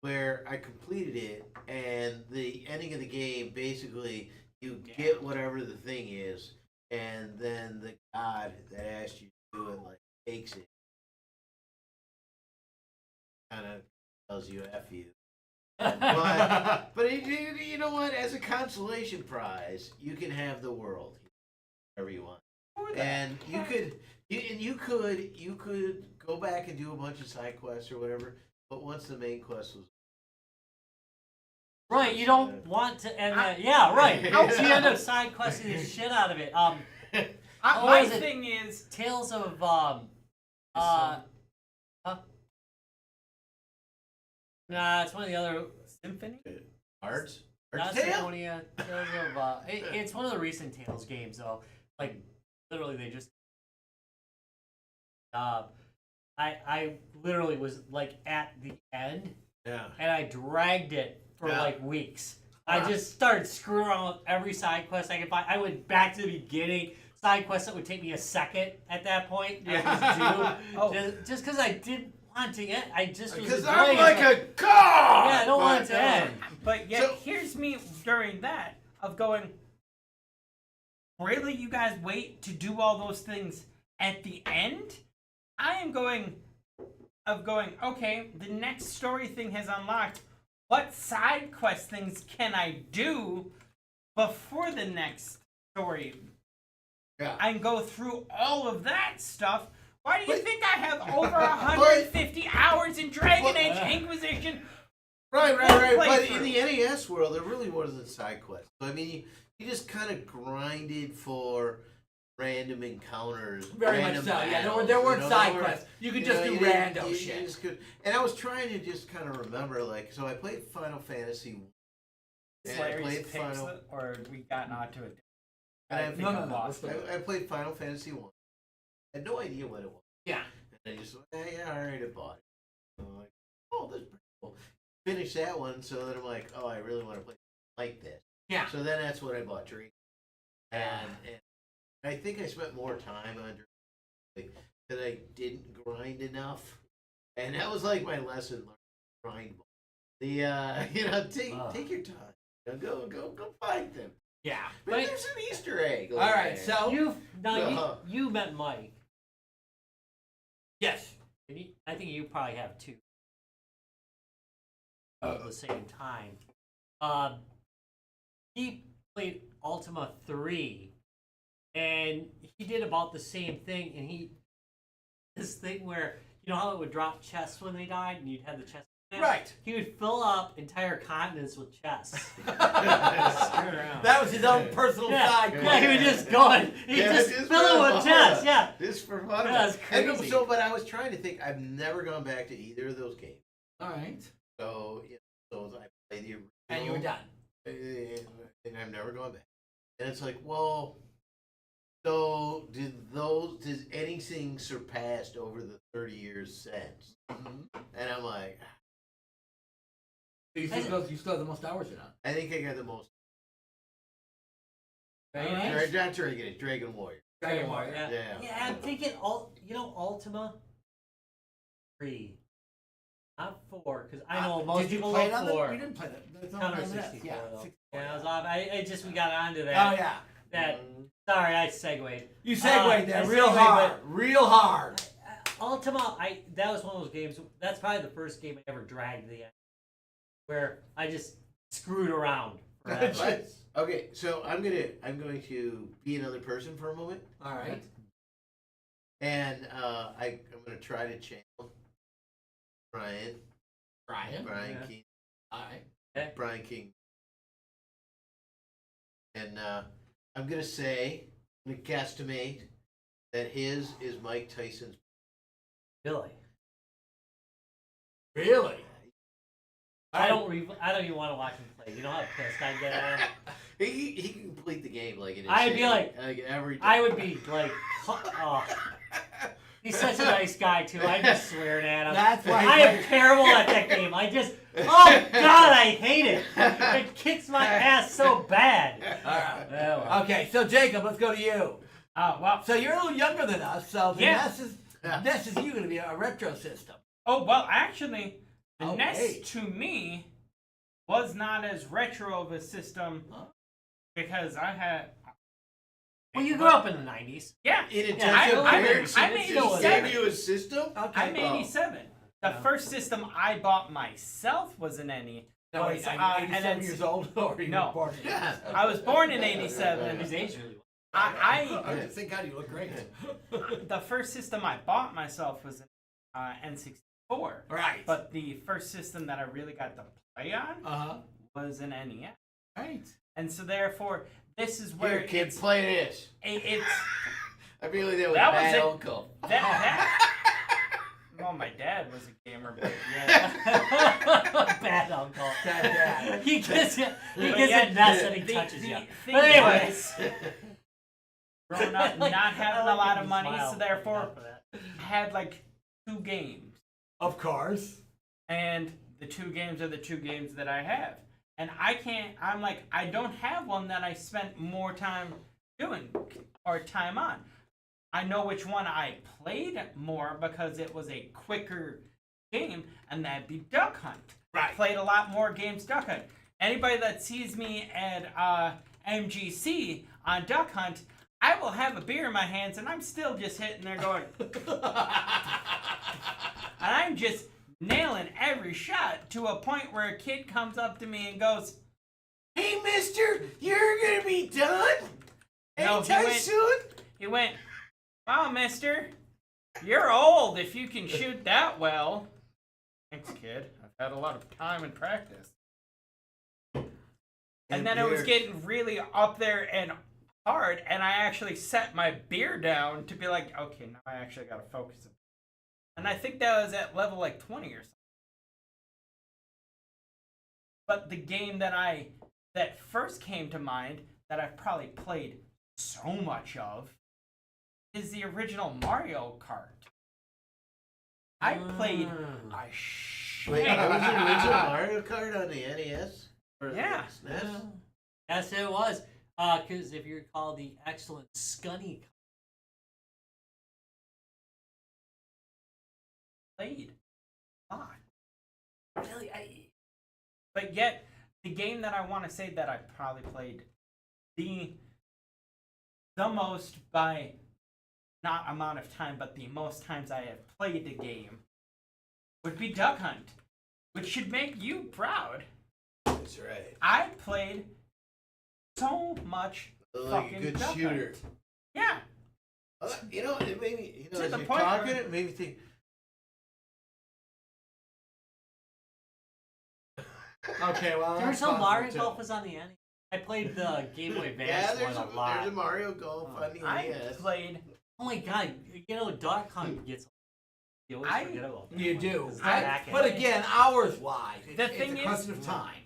C: where I completed it, and the ending of the game basically you get whatever the thing is, and then the god that asked you to do it like takes it, kind of tells you F you, But you know what? As a consolation prize, you can have the world, whatever you want, and you could go back and do a bunch of side quests or whatever. But once the main quest was
A: Right, you don't want to end that. Yeah, right. So you end up side questing the shit out of it.
D: My thing is
A: Tales of Nah, it's one of the other
D: Symphony.
C: Arts
A: Not
C: Tale.
A: Symphonia. Tales of it's one of the recent Tales games though. Like literally, they just I literally was like at the end,
C: Yeah.
A: and I dragged it for
C: Yeah.
A: like weeks. I just started screwing around with every side quest I could find. I went back to the beginning. Side quests that would take me a second at that point.
D: Yeah. Oh.
A: Just because I didn't want to end. I just was
C: Because
A: enjoying
C: I'm like
A: it.
C: a god.
A: Yeah, I don't want it to end.
D: But yet,
C: So-
D: here's me during that of going, really, you guys wait to do all those things at the end? I am going, okay, the next story thing has unlocked. What side quest things can I do before the next story?
C: Yeah.
D: And go through all of that stuff. Why do you
C: But-
D: think I have over 150 hours in Dragon Age Inquisition?
C: Right.
D: Full
C: But
D: playthrough.
C: in the NES world, there really wasn't side quests. So, I mean, you just kind of grinded for random encounters.
B: Very much
C: random
B: so. Yeah,
C: battles,
B: there weren't
C: you know,
B: side
C: there
B: quests. You could
C: you
B: just
C: know,
B: do
C: you didn't-
B: rando
C: you
B: shit.
C: just could, and I was trying to just kind of remember, like, so I played Final Fantasy. And I
D: Slayer's
C: played
D: picks,
C: Final.
D: or we gotten onto it.
C: And I,
D: think
B: No,
D: I've
B: no, no.
D: lost
B: let's
D: it.
B: go.
C: I played Final Fantasy 1. I had no idea what it was.
B: Yeah.
C: And I just went, yeah, all right, I bought it. And I'm like, oh, this is pretty cool. Finish that one, so then I'm like, oh, I really want to play like this.
B: Yeah.
C: So then that's when I bought Dream. And I think I spent more time on Dream like, that I didn't grind enough. And that was like my lesson learned. Grind. Take your time. Go find them.
B: Yeah.
C: But
A: But-
C: there's an Easter egg.
B: All right. So
A: You met Mike.
B: yes.
A: And I think you probably have two at the same time. He played Ultima 3, and he did about the same thing. And this thing where you know how it would drop chests when they died, and you'd have the chest.
B: Right.
A: He would fill up entire continents with chests.
B: That was his own personal side
A: Yeah,
B: quest.
A: he would just go and he'd just
C: just
A: fill
C: for
A: it
C: fun.
A: with chests. Yeah.
C: Just for fun.
A: Yeah, it's
C: And
A: crazy.
C: so, but I was trying to think. I've never gone back to either of those games.
B: All right.
C: So, I played the original.
B: And you were done.
C: And I've never gone back. And it's like, well, so does anything surpassed over the 30 years since? And I'm like,
B: So you still have the most hours in on.
C: I think I got the most.
B: Dragon
A: Alright.
B: Age?
C: Not Dragon Age, Dragon Warrior.
B: Dragon Warrior.
A: Yeah.
C: Yeah.
A: Yeah, I'm thinking Ultima 3. Not 4, because I know most
B: Did you
A: people
B: play it
A: love
B: on the?
A: 4.
B: You didn't play that. That's not
A: Counter
B: on that.
A: 64.
B: Yeah.
A: though.
B: 64.
A: Yeah, I was off. I just we got onto
B: Oh
A: that.
B: yeah.
A: That sorry, I segued.
B: You segued
A: I
B: there real
A: segued,
B: hard. Real hard.
A: Ultima, that was one of those games. That's probably the first game I ever dragged to the end, where I just screwed around. forever.
C: But, okay, so I'm going to be another person for a moment,
B: All right.
C: and I'm going to try to channel Brian
B: Brian.
A: Yeah.
C: King,
B: All right.
C: Brian King, and I'm going to guesstimate that his is Mike Tyson's.
A: Really,
B: Really?
A: I don't even want to watch him play. You know how pissed I get at him.
C: He can complete the game like it is.
A: I'd be like
C: every.
A: I would be like, oh, he's such a nice guy too. I'm just swearing at him.
B: That's why.
A: I am terrible at that game. Oh God, I hate it. It kicks my ass so bad.
B: All right.
A: Yeah, well.
B: Okay, so Jacob, let's go to you.
D: Well,
B: So you're a little younger than us, so the
D: Yeah.
B: NES is you going to be a retro system.
D: well, actually, the
B: Oh,
D: NES
B: hey.
D: to me was not as retro of a system
B: Huh?
D: because I had.
A: Well, you grew up in the '90s.
D: Yeah,
C: In
A: Yeah, I-
C: intensive
A: I-
C: parents,
D: I'm
C: just
D: 87.
C: gave you a system.
B: Okay.
D: I'm 87. The
A: Yeah.
D: first system I bought myself was an NES.
B: No, wait,
D: and
B: 87
D: then-
B: years old, or you
D: No.
B: were born in
C: Yeah.
B: 87?
D: I was born in '87.
A: His age really.
D: I
B: Thank God you look great.
D: the first system I bought myself was an N64.
B: Right.
D: But the first system that I really got to play on
B: Uh-huh.
D: was an NES.
B: Right.
D: And so therefore, this is where
C: Here, kid,
D: it's
C: play this.
D: it's
C: I feel like that was
D: That was
C: bad
D: it.
C: uncle.
D: that. Well, my dad was a gamer, but yeah.
A: Bad uncle.
B: Bad.
A: He gets it. He
D: But
A: gets
D: yet,
A: it nuts and he
D: the
A: touches you.
D: thing
A: But anyways,
D: is, growing up, not having a lot of money, so therefore, I had like 2 games.
B: Of course.
D: And the 2 games are the 2 games that I have. And I'm like, I don't have one that I spent more time doing or time on. I know which one I played more because it was a quicker game, and that'd be Duck Hunt.
B: Right.
D: Played a lot more games Duck Hunt. Anybody that sees me at MGC on Duck Hunt, I will have a beer in my hands, and I'm still just hitting there going, and I'm just nailing every shot to a point where a kid comes up to me and goes,
C: Hey, mister, you're gonna be done?
D: No, he
C: Anytime
D: went-
C: soon?
D: he went, wow, mister, you're old if you can shoot that well. Thanks, kid. I've had a lot of time and practice. And then it was getting really up there and hard, and I actually set my beer down to be like, okay, now I actually gotta focus. And I think that was at level like 20 or something. But the game that first came to mind that I've probably played so much of is the original Mario Kart. I played a
C: Wait,
D: shit.
C: that was the original Mario Kart on the NES? Or the
D: Yeah.
C: SNES?
A: yes, it was. Because if you recall the excellent Scunny
D: Played a lot.
A: really,
D: But yet, the game that I want to say that I probably played the most by not amount of time, but the most times I have played the game would be Duck Hunt, which should make you proud.
C: That's right.
D: I played so much
C: Like a
D: fucking
C: good
D: Duck
C: shooter.
D: Hunt. Yeah.
C: You know, it made me,
D: To
C: as
D: the
C: you're
D: point
C: talking,
D: where-
C: it made me think,
B: Okay, well.
A: the
B: that's
A: original Mario
B: possible,
A: Golf
B: too.
A: was on the NES. I played the Game Boy Advance
C: yeah,
A: one
C: there's
A: a lot.
C: a Mario Golf on the
D: I
C: NES.
D: played.
A: Oh my god, you know, Duck Hunt gets. You always
D: I-
A: forget about that
B: You
A: one,
B: do.
A: 'cause
B: I-
A: back in
B: but
A: the-
B: again, hours wise,
D: The
B: it's
D: thing
B: a
D: is-
B: question of time.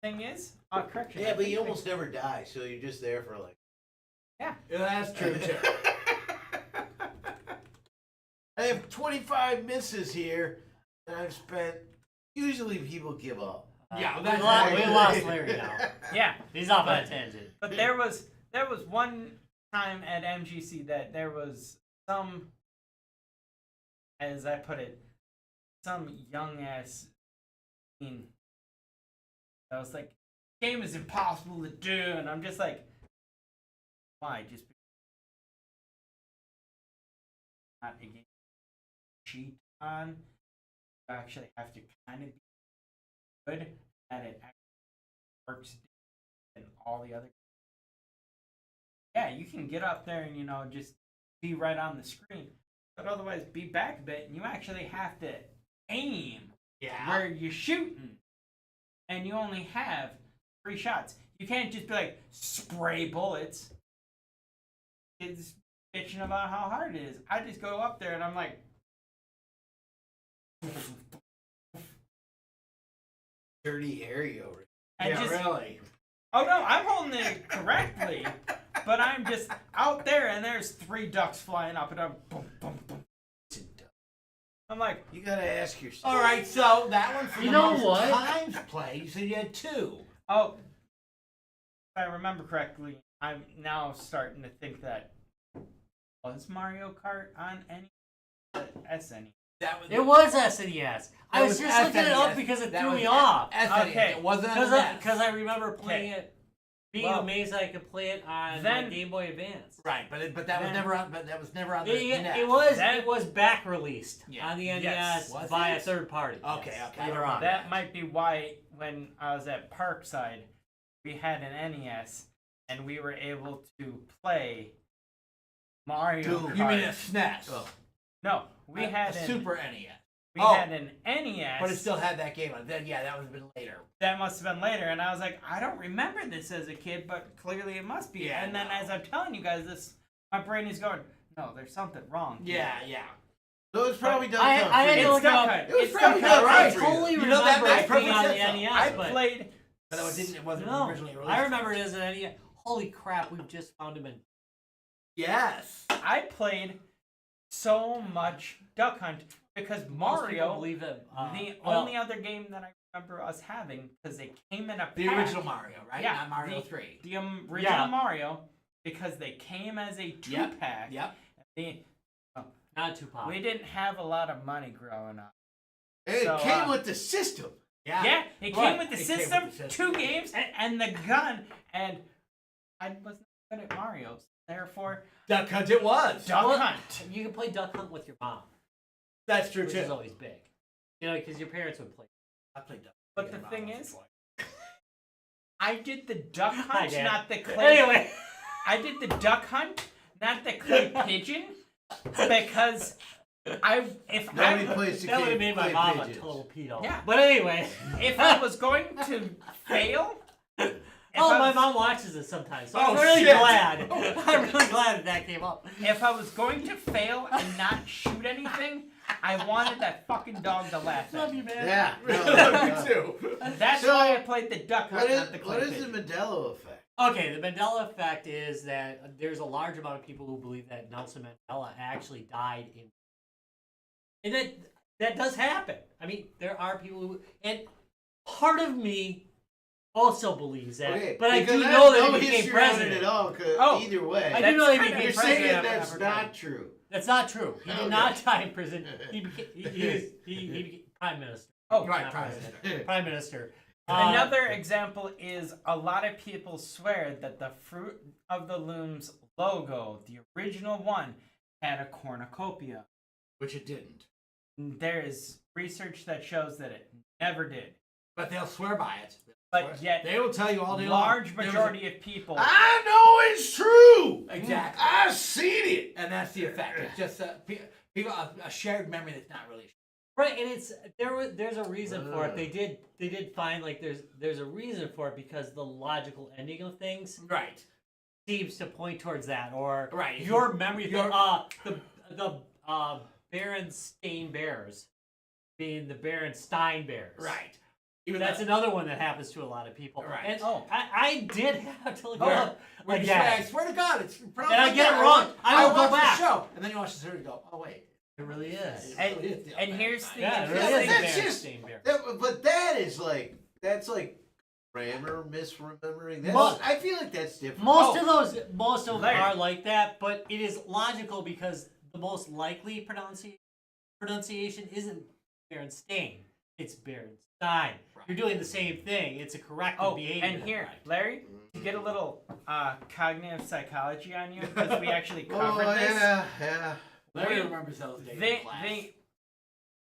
D: Thing is, correction.
C: Yeah,
D: I
C: but
D: think
C: you
D: I-
C: almost never die, so you're just there for like.
B: Yeah, that's true too.
C: I have 25 misses here, and I've spent. Usually people give up.
B: Yeah,
A: we
B: that's
A: lost,
B: right.
A: we lost Larry now.
D: Yeah,
A: He's off on a tangent.
D: but there was one time at MGC that there was some, as I put it, some young ass teen that was like, game is impossible to do, and I'm just like, why? Just not a game to cheat on. You actually have to kind of be good at it. Actually works and all the other. Yeah, you can get up there and just be right on the screen, but otherwise be back a bit, and you actually have to aim
B: Yeah.
D: where you're shooting, and you only have 3 shots. You can't just be like spray bullets. Kids bitching about how hard it is. I just go up there and I'm like,
C: Dirty area over.
D: and
B: Yeah,
D: just
B: really.
D: oh no, I'm holding it correctly, but I'm just out there and there's 3 ducks flying up and I'm boom, boom, boom. I'm like,
C: You gotta ask yourself.
B: All right, so that one for
A: You
B: the
A: know
B: most
A: what?
B: times played, you said you had 2.
D: oh, if I remember correctly, I'm now starting to think that was Mario Kart on any SNES.
B: That was
A: It was SNES. I
B: That
A: was
B: was
A: just looking it up
B: SNES.
A: because it
B: That
A: threw
B: was
A: me off.
B: SNES.
D: Okay.
B: It wasn't on the NES.
A: Because I remember playing
D: Okay.
A: it being amazed that I could play it on my Game Boy Advance.
B: Right, but that was never on. But that was never on the NES.
A: It was back released on the NES
D: Yes.
A: by a third party.
B: Okay,
A: yes,
B: okay.
A: later on.
D: That might be why when I was at Parkside, we had an NES and we were able to play Mario Kart.
B: You mean a SNES?
C: Oh.
D: No, we had
B: a
D: an
B: Super NES.
D: We had an NES.
B: But it still had that game on it. Then, yeah, that would have been later.
D: That must have been later, and I was like, I don't remember this as a kid, but clearly it must be.
B: Yeah,
D: and then as I'm telling you guys this, my brain is going, no, there's something wrong.
B: Yeah, yeah.
C: So it's probably done.
A: I had to look up.
C: It was
D: It's
C: probably
D: Duck
C: done
D: Hunt.
A: I
C: right for you.
A: totally
B: You know
A: remember
B: that makes
A: it being
B: perfect
A: on the
B: sense, though.
A: NES.
D: I
A: but
D: played.
B: But it wasn't
A: no,
B: originally released.
A: I remember it as an NES. Holy crap! We've just found him in.
B: Yes.
D: I played so much Duck Hunt because
A: Most people
D: Mario,
A: believe that.
D: the only other game that I remember us having, because they came in a
B: The
D: pack,
B: original Mario, right?
D: Yeah,
B: Not Mario
D: the-
B: 3.
D: the original
A: Yeah.
D: Mario, because they came as a two-pack.
B: Yep.
A: not too popular.
D: We didn't have a lot of money growing up.
C: And
D: So,
C: it came with the system.
D: Yeah, it came with the
B: It came with
D: system,
B: the system.
D: 2 games, and the gun, and I was not good at Mario, so therefore,
B: Duck Hunt it was.
D: Duck
A: Well,
D: Hunt.
A: You can play Duck Hunt with your mom,
B: That's true,
A: which
B: too.
A: is always big. You know, because your parents would play.
B: I played Duck
D: But
B: Hunt.
D: the thing is, I did the Duck
A: Hi,
D: Hunt,
A: Dad.
D: not the clay.
A: Anyway,
D: I did the Duck Hunt, not the clay pigeon, because if
C: Nobody
D: I
C: plays the
A: that would have
C: game.
A: made my
C: Play
A: mom
C: pigeons.
A: a total pedo.
D: Yeah.
A: But anyway.
D: if I was going to fail, if
A: Oh,
D: I
A: my
D: was-
A: mom watches it sometimes, so
B: Oh,
A: I'm really
B: shit.
A: glad. I'm really glad that came up.
D: If I was going to fail and not shoot anything, I wanted that fucking dog to laugh at
A: Love
D: me.
A: you, man.
C: Yeah.
B: Me too.
D: That's
C: So,
D: why I played the Duck Hunt,
C: What is,
D: not the clay
C: what is the
D: pigeon.
C: Mandela effect?
A: Okay, the Mandela effect is that there's a large amount of people who believe that Nelson Mandela actually died in, and that does happen. I mean, there are people who, and part of me also believes that,
C: Okay,
A: but I
C: because
A: do
C: have
A: know that
C: no
A: he became
C: history on it
A: president.
C: at all. 'Cause
D: Oh,
C: either way,
A: I
D: That's
A: do know he
D: kinda
A: became
C: you're
A: president.
C: saying
A: of
C: that's
A: Africa.
C: not true.
A: That's not true. He did
C: Okay.
A: not die in prison. He became he became prime minister.
D: Oh,
B: Right,
A: Not
B: Prime
A: president.
B: Minister.
A: Prime minister.
D: Another example is a lot of people swear that the Fruit of the Looms logo, the original one, had a cornucopia.
B: Which it didn't.
D: There is research that shows that it never did.
B: But they'll swear by it.
D: But yet,
B: They will tell you all day long.
D: large
B: There was
D: majority of people.
C: I know it's true.
B: Exactly.
C: I've seen it.
B: And that's the effect. It's just people a shared memory that's not really.
A: Right, and there's a reason for it. They did find like there's a reason for it because the logical ending of things
B: Right.
A: seems to point towards that, or
B: Right.
A: your memory.
B: Your-
A: The Berenstain Bears being the Berenstein Bears.
B: Right. Even
A: That's
B: though-
A: another one that happens to a lot of people.
B: Right.
A: And
D: Oh.
A: I did have to look it
B: Where-
A: up
B: where you
A: again.
B: say, I swear to God, it's pronounced
A: And I
B: like
A: get
B: that.
A: it wrong. I will go
B: watch
A: back.
B: the show, and then you watch the series and go, oh wait,
A: It really is.
B: it
D: And-
B: really is the
D: and
B: other
D: here's
B: side.
D: the
A: Yeah, it really
C: Yeah,
A: is the
C: that's just-
A: Berenstain Bears.
C: But that's like grammar misremembering. That's,
A: Well,
C: I feel like that's different.
A: Most of them
D: Larry.
A: are like that, but it is logical because the most likely pronunciation isn't Berenstain, it's Berenstein. You're doing the same thing. It's a corrective
D: Oh,
A: behavior.
D: and here, Larry, to get a little cognitive psychology on you, because we actually
C: Oh
D: covered this.
C: yeah.
B: Larry
D: we-
B: remembers those days in class.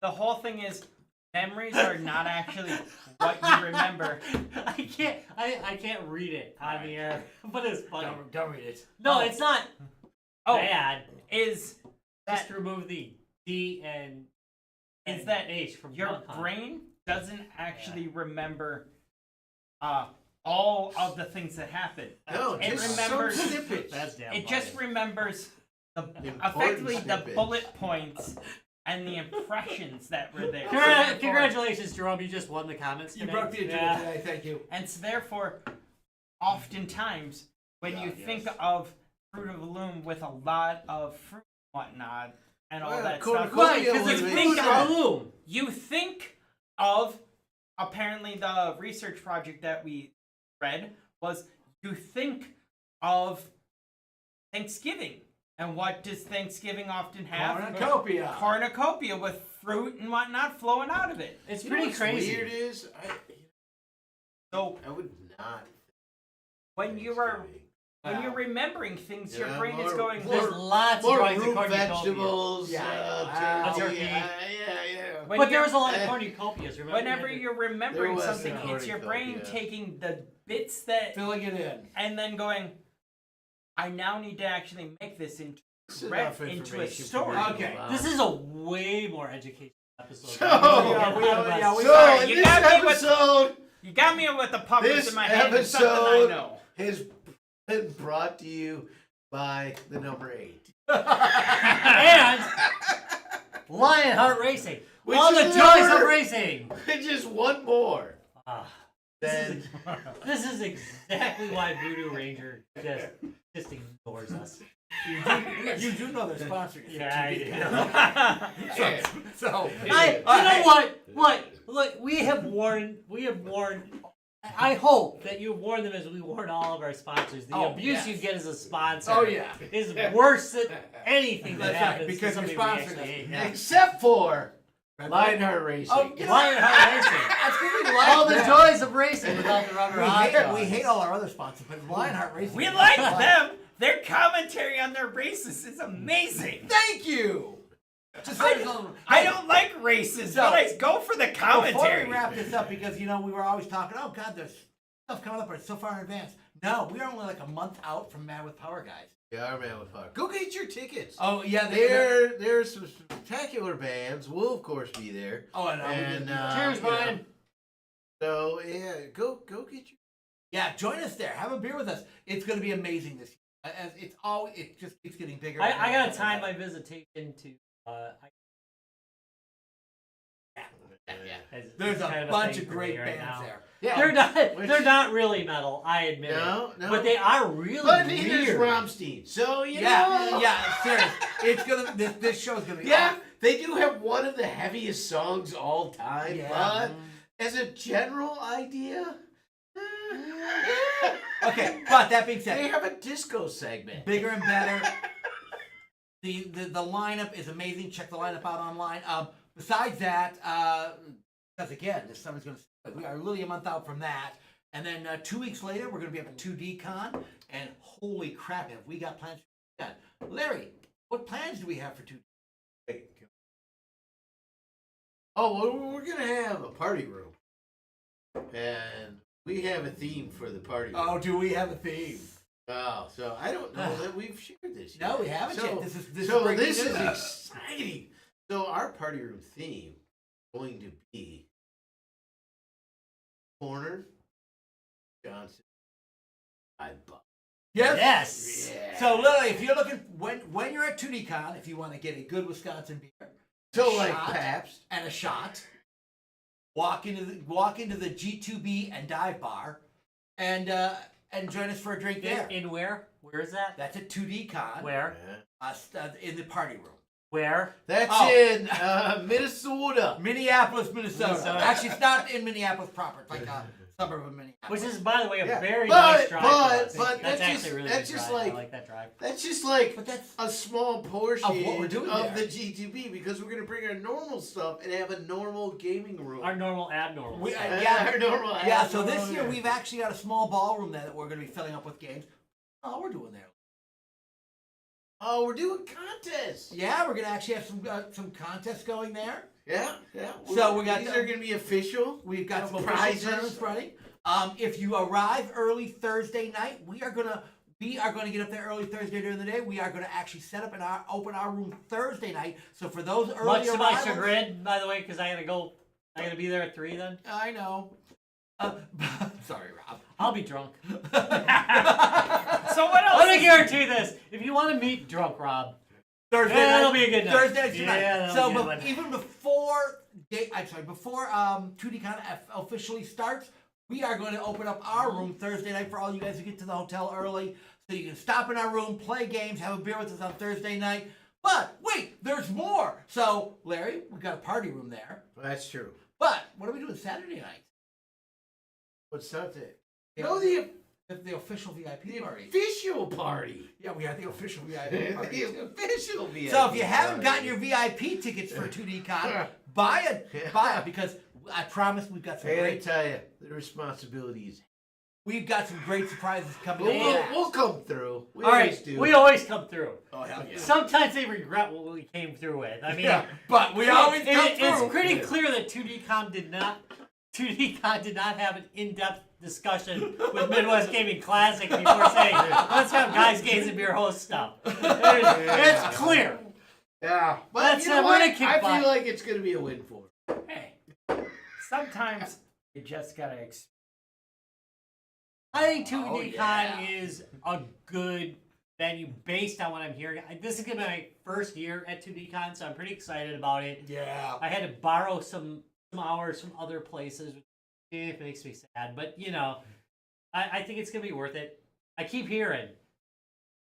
D: The whole thing is, memories are not actually what you remember.
A: I can't read it on the air, but it's funny.
B: Don't read it.
A: No,
D: Oh.
A: it's not
D: Oh,
A: bad.
D: is
A: Just
D: that
A: remove the D and
D: that
A: H from
D: your
A: Young Con.
D: brain doesn't actually remember all of the things that happen.
C: No,
D: It
C: just
D: remembers-
C: some snippets.
A: That's damn
D: It just
A: funny.
D: remembers
C: Important
D: effectively the
C: snippets.
D: bullet points and the impressions that were there. So
A: Congra-
D: therefore-
A: Congratulations, Jerome. You just won the comments
B: You
A: today.
B: broke the internet
A: Yeah.
B: today. Thank you.
D: And so therefore, oftentimes, when you think of Fruit of the Loom with a lot of fruit and whatnot and all
C: Well,
D: that
C: Coca-Cola
D: stuff,
A: Right, because
C: would
A: it's
C: be-
D: think
A: fruit of the loom.
D: you think of, apparently the research project that we read was, you think of Thanksgiving. And what does Thanksgiving often have?
B: Cornucopia.
D: Cornucopia with fruit and whatnot flowing out of it.
A: It's
C: You know
A: pretty
C: what's
A: crazy.
C: weird is
D: So
C: I would not
D: when you are when you're remembering things, your
C: Yeah,
D: brain is
C: more-
D: going.
C: more-
A: There's lots of
C: More
A: drawings of
C: root
A: cornucopia.
C: vegetables.
B: Yeah.
C: Turkey.
A: Turkey.
C: Yeah.
D: When
A: But there
D: you're-
A: was a lot of cornucopias. Remember?
D: Whenever you're remembering
C: was
D: something,
C: a
D: it's your brain
C: cornucopia.
D: taking the bits that
B: Filling it in.
D: and then going. I now need to actually make this into
C: It's enough
D: into a
C: information for
D: story.
C: me,
B: Okay,
C: Mom.
A: This is a way more educational episode.
C: So-
B: Yeah, we-
C: So
D: Sorry,
C: in
D: you
C: this
D: got me with-
C: episode
D: You got me with the puppets
C: This
D: in my hand and something I
C: episode-
D: know.
C: has been brought to you by the number 8.
A: And Lionheart Racing.
C: Which
A: All the
C: is
A: joys
C: another-
A: of racing.
C: Just one more.
A: Ah,
C: Then
A: this is exactly why Voodoo Ranger just ignores us.
B: You do know they're sponsored.
A: Yeah, I do.
C: yeah.
B: So,
A: You know what? Look, we have warned. I hope that you warn them as we warn all of our sponsors. The
B: Oh,
A: abuse
B: yes.
A: you get as a sponsor
B: Oh, yeah.
A: is worse than anything that
B: That's right,
A: happens
B: because
A: to
B: you're
A: somebody we
B: sponsoring
A: actually
B: us.
A: hate. Yeah.
C: Except for
B: Red
C: Lionheart Racing.
B: Oh, you know-
A: Lionheart Racing.
B: That's because we like
A: All the
B: them.
A: joys of racing without the rubber hot dogs.
B: We hate all our other sponsors, but Lionheart Racing.
D: We like them. Their commentary on their races is amazing.
B: Thank you. Just let us know.
D: I don't like races,
B: So-
D: but I go for the
B: Before
D: commentary.
B: we wrap this up, because we were always talking, oh God, there's stuff coming up, but it's so far in advance. No, we are only like a month out from Mad with Power, guys.
C: Yeah, man, with fun. Go get your tickets.
B: Oh yeah,
C: There's some spectacular bands. We'll of course be there.
B: Oh, and
A: Cheers,
C: you
A: Brian.
C: know, so yeah, go get your.
B: yeah, join us there. Have a beer with us. It's going to be amazing this year. As it just keeps getting bigger.
A: I gotta time my visitation to.
B: Yeah. There's a bunch of great bands there.
C: Yeah,
A: They're not really metal. I admit
C: No,
A: it.
C: no.
A: But they are really
C: But neither's
A: weird.
C: Rammstein. So you know.
B: Yeah, serious. It's gonna. This show's gonna be.
C: Yeah, they do have one of the heaviest songs all time,
B: Yeah.
C: but as a general idea,
B: Okay, but that being
C: they
B: said,
C: have a disco segment.
B: bigger and better. The lineup is amazing. Check the lineup out online. Besides that, because again, this summer's going to. We are literally a month out from that, and then 2 weeks later, we're going to be up at 2D Con, and holy crap, have we got plans for that? Larry, what plans do we have for 2D?
C: Oh, well, we're gonna have a party room, and we have a theme for the party room.
B: Oh, do we have a theme?
C: Oh, so I don't know that we've shared this yet.
B: No, we haven't
C: So-
B: yet. This is breaking
C: this is
B: news.
C: exciting. So our party room theme is going to be Corner Johnson.
A: Yes.
C: Yeah.
B: So literally, if you're looking when you're at 2D Con, if you want to get a good Wisconsin beer,
C: So
B: a
C: like
B: shot,
C: Pabst.
B: and a shot, walk into the G2B and dive bar, and join us for a drink there.
A: In where? Where is that?
B: That's at 2D Con.
A: Where?
B: In the party room.
A: Where?
C: That's
B: Oh.
C: in Minnesota.
B: Minneapolis, Minnesota.
A: Minnesota.
B: Actually, it's not in Minneapolis proper. It's like a suburb of Minneapolis.
A: Which is, by the way, a
C: Yeah.
A: very
C: But-
A: nice drive.
C: but-
A: for us.
C: but
A: that's
C: that's
A: actually
C: just-
A: a really
C: that's
A: good
C: just
A: drive.
C: like-
A: I like that drive.
C: That's just like
B: But that's
C: a small portion
B: Of what we're doing
C: of
B: there.
C: the G2B because we're gonna bring our normal stuff and have a normal gaming room.
A: Our normal abnormal.
B: We-
A: stuff.
C: Our normal
B: yeah. So this
C: abnormal,
B: year
C: yeah.
B: we've actually got a small ballroom there that we're going to be filling up with games. Oh, we're doing there.
C: Oh, we're doing contests.
B: Yeah, we're going to actually have some contests going there.
C: Yeah.
B: So we got
C: these
B: the-
C: are gonna be official.
B: We've got some
C: Prizes.
B: official tournaments running. If you arrive early Thursday night, we are gonna get up there early Thursday during the day. We are gonna actually set up and open our room Thursday night. So for those early
A: Much to my
B: arrivals,
A: chagrin, by the way, because I gotta be there at 3 then.
B: I know. Sorry, Rob.
A: I'll be drunk.
D: So what else?
A: Let me guarantee this. If you want to meet drunk Rob,
B: Thursday
A: Yeah,
B: night.
A: that'll be a good night.
B: Thursday night's
A: Yeah,
B: tonight.
A: that'll
B: So
A: be a good one.
B: even before 2DCon officially starts, we are going to open up our room Thursday night for all you guys who get to the hotel early, so you can stop in our room, play games, have a beer with us on Thursday night. But wait, there's more. So Larry, we've got a party room there.
C: That's true.
B: But what are we doing Saturday night?
C: What's that?
B: Yeah.
C: No, the
B: The official VIP party.
C: official party.
B: Yeah, we have the official VIP party.
C: The official VIP.
B: So if you haven't gotten
C: party.
B: your VIP tickets for 2DCon, buy it because I promise we've got some
C: Hey, I
B: great.
C: tell you, the responsibility is
B: we've got some great surprises coming.
C: We'll come through. We
A: All right,
C: always do.
A: we always come through.
B: Oh hell yeah!
A: Sometimes they regret what we came through with. I mean,
B: but we always come through.
A: It's pretty clear that 2DCon did not have an in-depth discussion with Midwest Gaming Classic before saying, let's have Guys, Games, and Beer host stuff. It's clear.
C: Yeah, but
A: That's
C: you know
A: it, we're
C: what?
A: gonna kick
C: I
A: butt.
C: feel like it's gonna be a win for him.
D: Hey, sometimes you just gotta.
A: I think 2DCon
B: Oh, yeah.
A: is a good venue based on what I'm hearing. This is going to be my first year at 2DCon, so I'm pretty excited about it.
B: Yeah.
A: I had to borrow some hours from other places, which makes me sad. But, you know, I think it's going to be worth it. I keep hearing,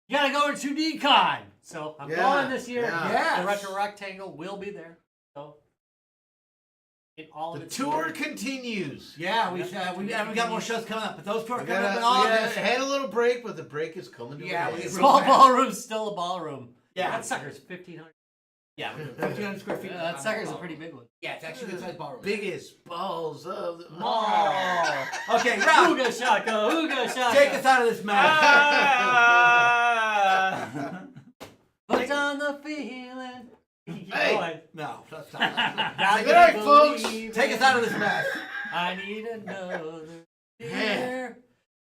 A: you got to go to 2DCon. So I'm going this year.
B: Yes.
A: The Retro Rectangle will be there. So, in all of
C: The
A: its
C: tour
A: glory.
B: Yeah,
C: continues.
B: we got more shows coming up, but those tours
C: We
B: coming up in August.
C: had a little break, but the break is coming to
B: Yeah,
C: an end.
A: Small ballroom's still a ballroom.
B: Yeah.
A: That sucker's 1,500.
B: Yeah, 1,500 square feet.
A: That sucker's a pretty big one.
B: Yeah, it's actually a good sized ballroom.
C: Biggest balls of the
B: Oh. Okay, Rob,
A: Ooga shaka, ooga shaka.
B: take us out of this mess.
D: Ah!
A: Put on the feeling. Keep
C: Hey.
A: going.
B: No, that's not.
A: Gotta
C: Good night, folks.
A: believe
B: Take us
A: it.
B: out of this mess.
A: I need another beer.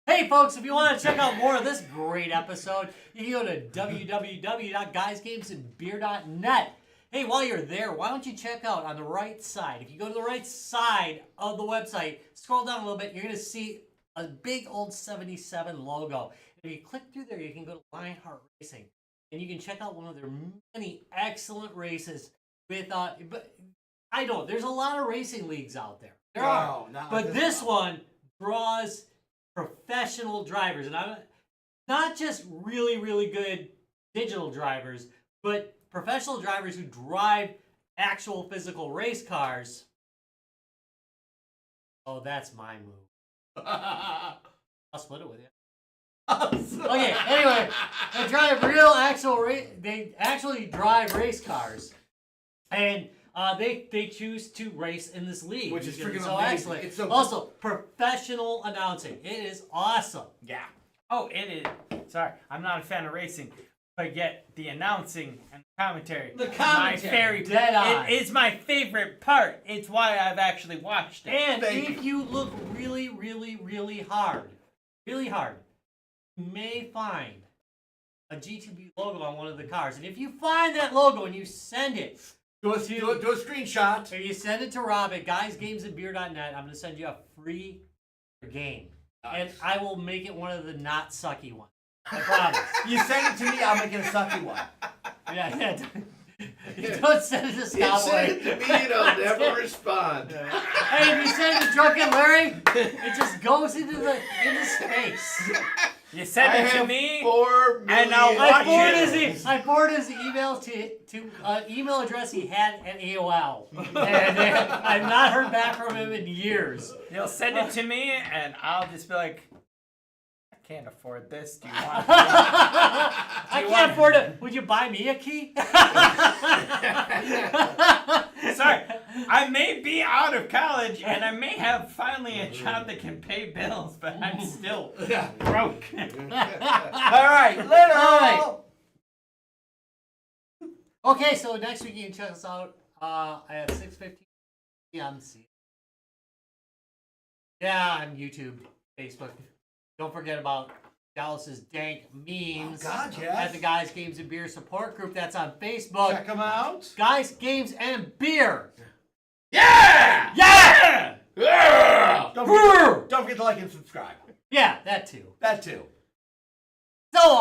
A: Hey, folks, if you want to check out more of this great episode, you can go to www.guysgamesandbeer.net. Hey, while you're there, why don't you check out on the right side? If you go to the right side of the website, scroll down a little bit, you're going to see a big old 77 logo. If you click through there, you can go to Lionheart Racing, and you can check out one of their many excellent races with, but I don't, there's a lot of racing leagues out there. There are.
B: No, not
A: But
B: like
A: this one draws professional drivers, and I'm not just really, really good digital drivers, but professional drivers who drive actual physical race cars. Oh, that's my move. I'll split it with you. Okay, anyway, they drive real actual they actually drive race cars, and they choose to race in this league,
B: Which is
A: because it's
B: freaking
A: so
B: amazing.
A: excellent.
B: It's so
A: also professional announcing. It is awesome.
B: Yeah.
D: Oh, it is. Sorry, I'm not a fan of racing, but yet the announcing and the commentary.
B: The
D: is
B: commentary,
A: dead on.
D: It is my favorite part. It's why I've actually watched it.
A: And
B: Thank
A: if you look really, really, really hard, you may find a G2B logo on one of the cars. And if you find that logo and you send it,
B: Do a screenshot.
A: or you send it to Rob at guysgamesandbeer.net, I'm going to send you a free game. And I will make it one of the not sucky ones. I promise.
B: You send it to me, I'll make it a sucky one.
A: Yeah. Don't send it to
C: You
A: Scott.
C: send it to me and I'll never respond.
A: Hey, if you send it to Drunken Larry, it just goes into space.
D: You send
C: I
D: it to
C: have
D: me,
C: 4 million.
D: and I'll watch it.
A: I forwarded his email to an email address he had at AOL. And I've not heard back from him in years.
D: You'll send it to me, and I'll just be like, I can't afford this. Do you want it?
A: I can't afford it. Would you buy me a key?
D: Sorry, I may be out of college, and I may have finally a job that can pay bills, but I'm still broke.
B: All right, little.
A: Okay, so next week you can check us out at 6:15 p.m. Yeah, on YouTube, Facebook. Don't forget about Dallas's dank memes
B: Oh, God, yes.
A: at the Guys, Games, and Beer support group. That's on Facebook.
B: Check them out.
A: Guys, Games, and Beer.
C: Yeah!
A: Yeah!
C: Yeah!
B: Don't forget to like and subscribe.
A: Yeah, that too.
B: That too.
A: So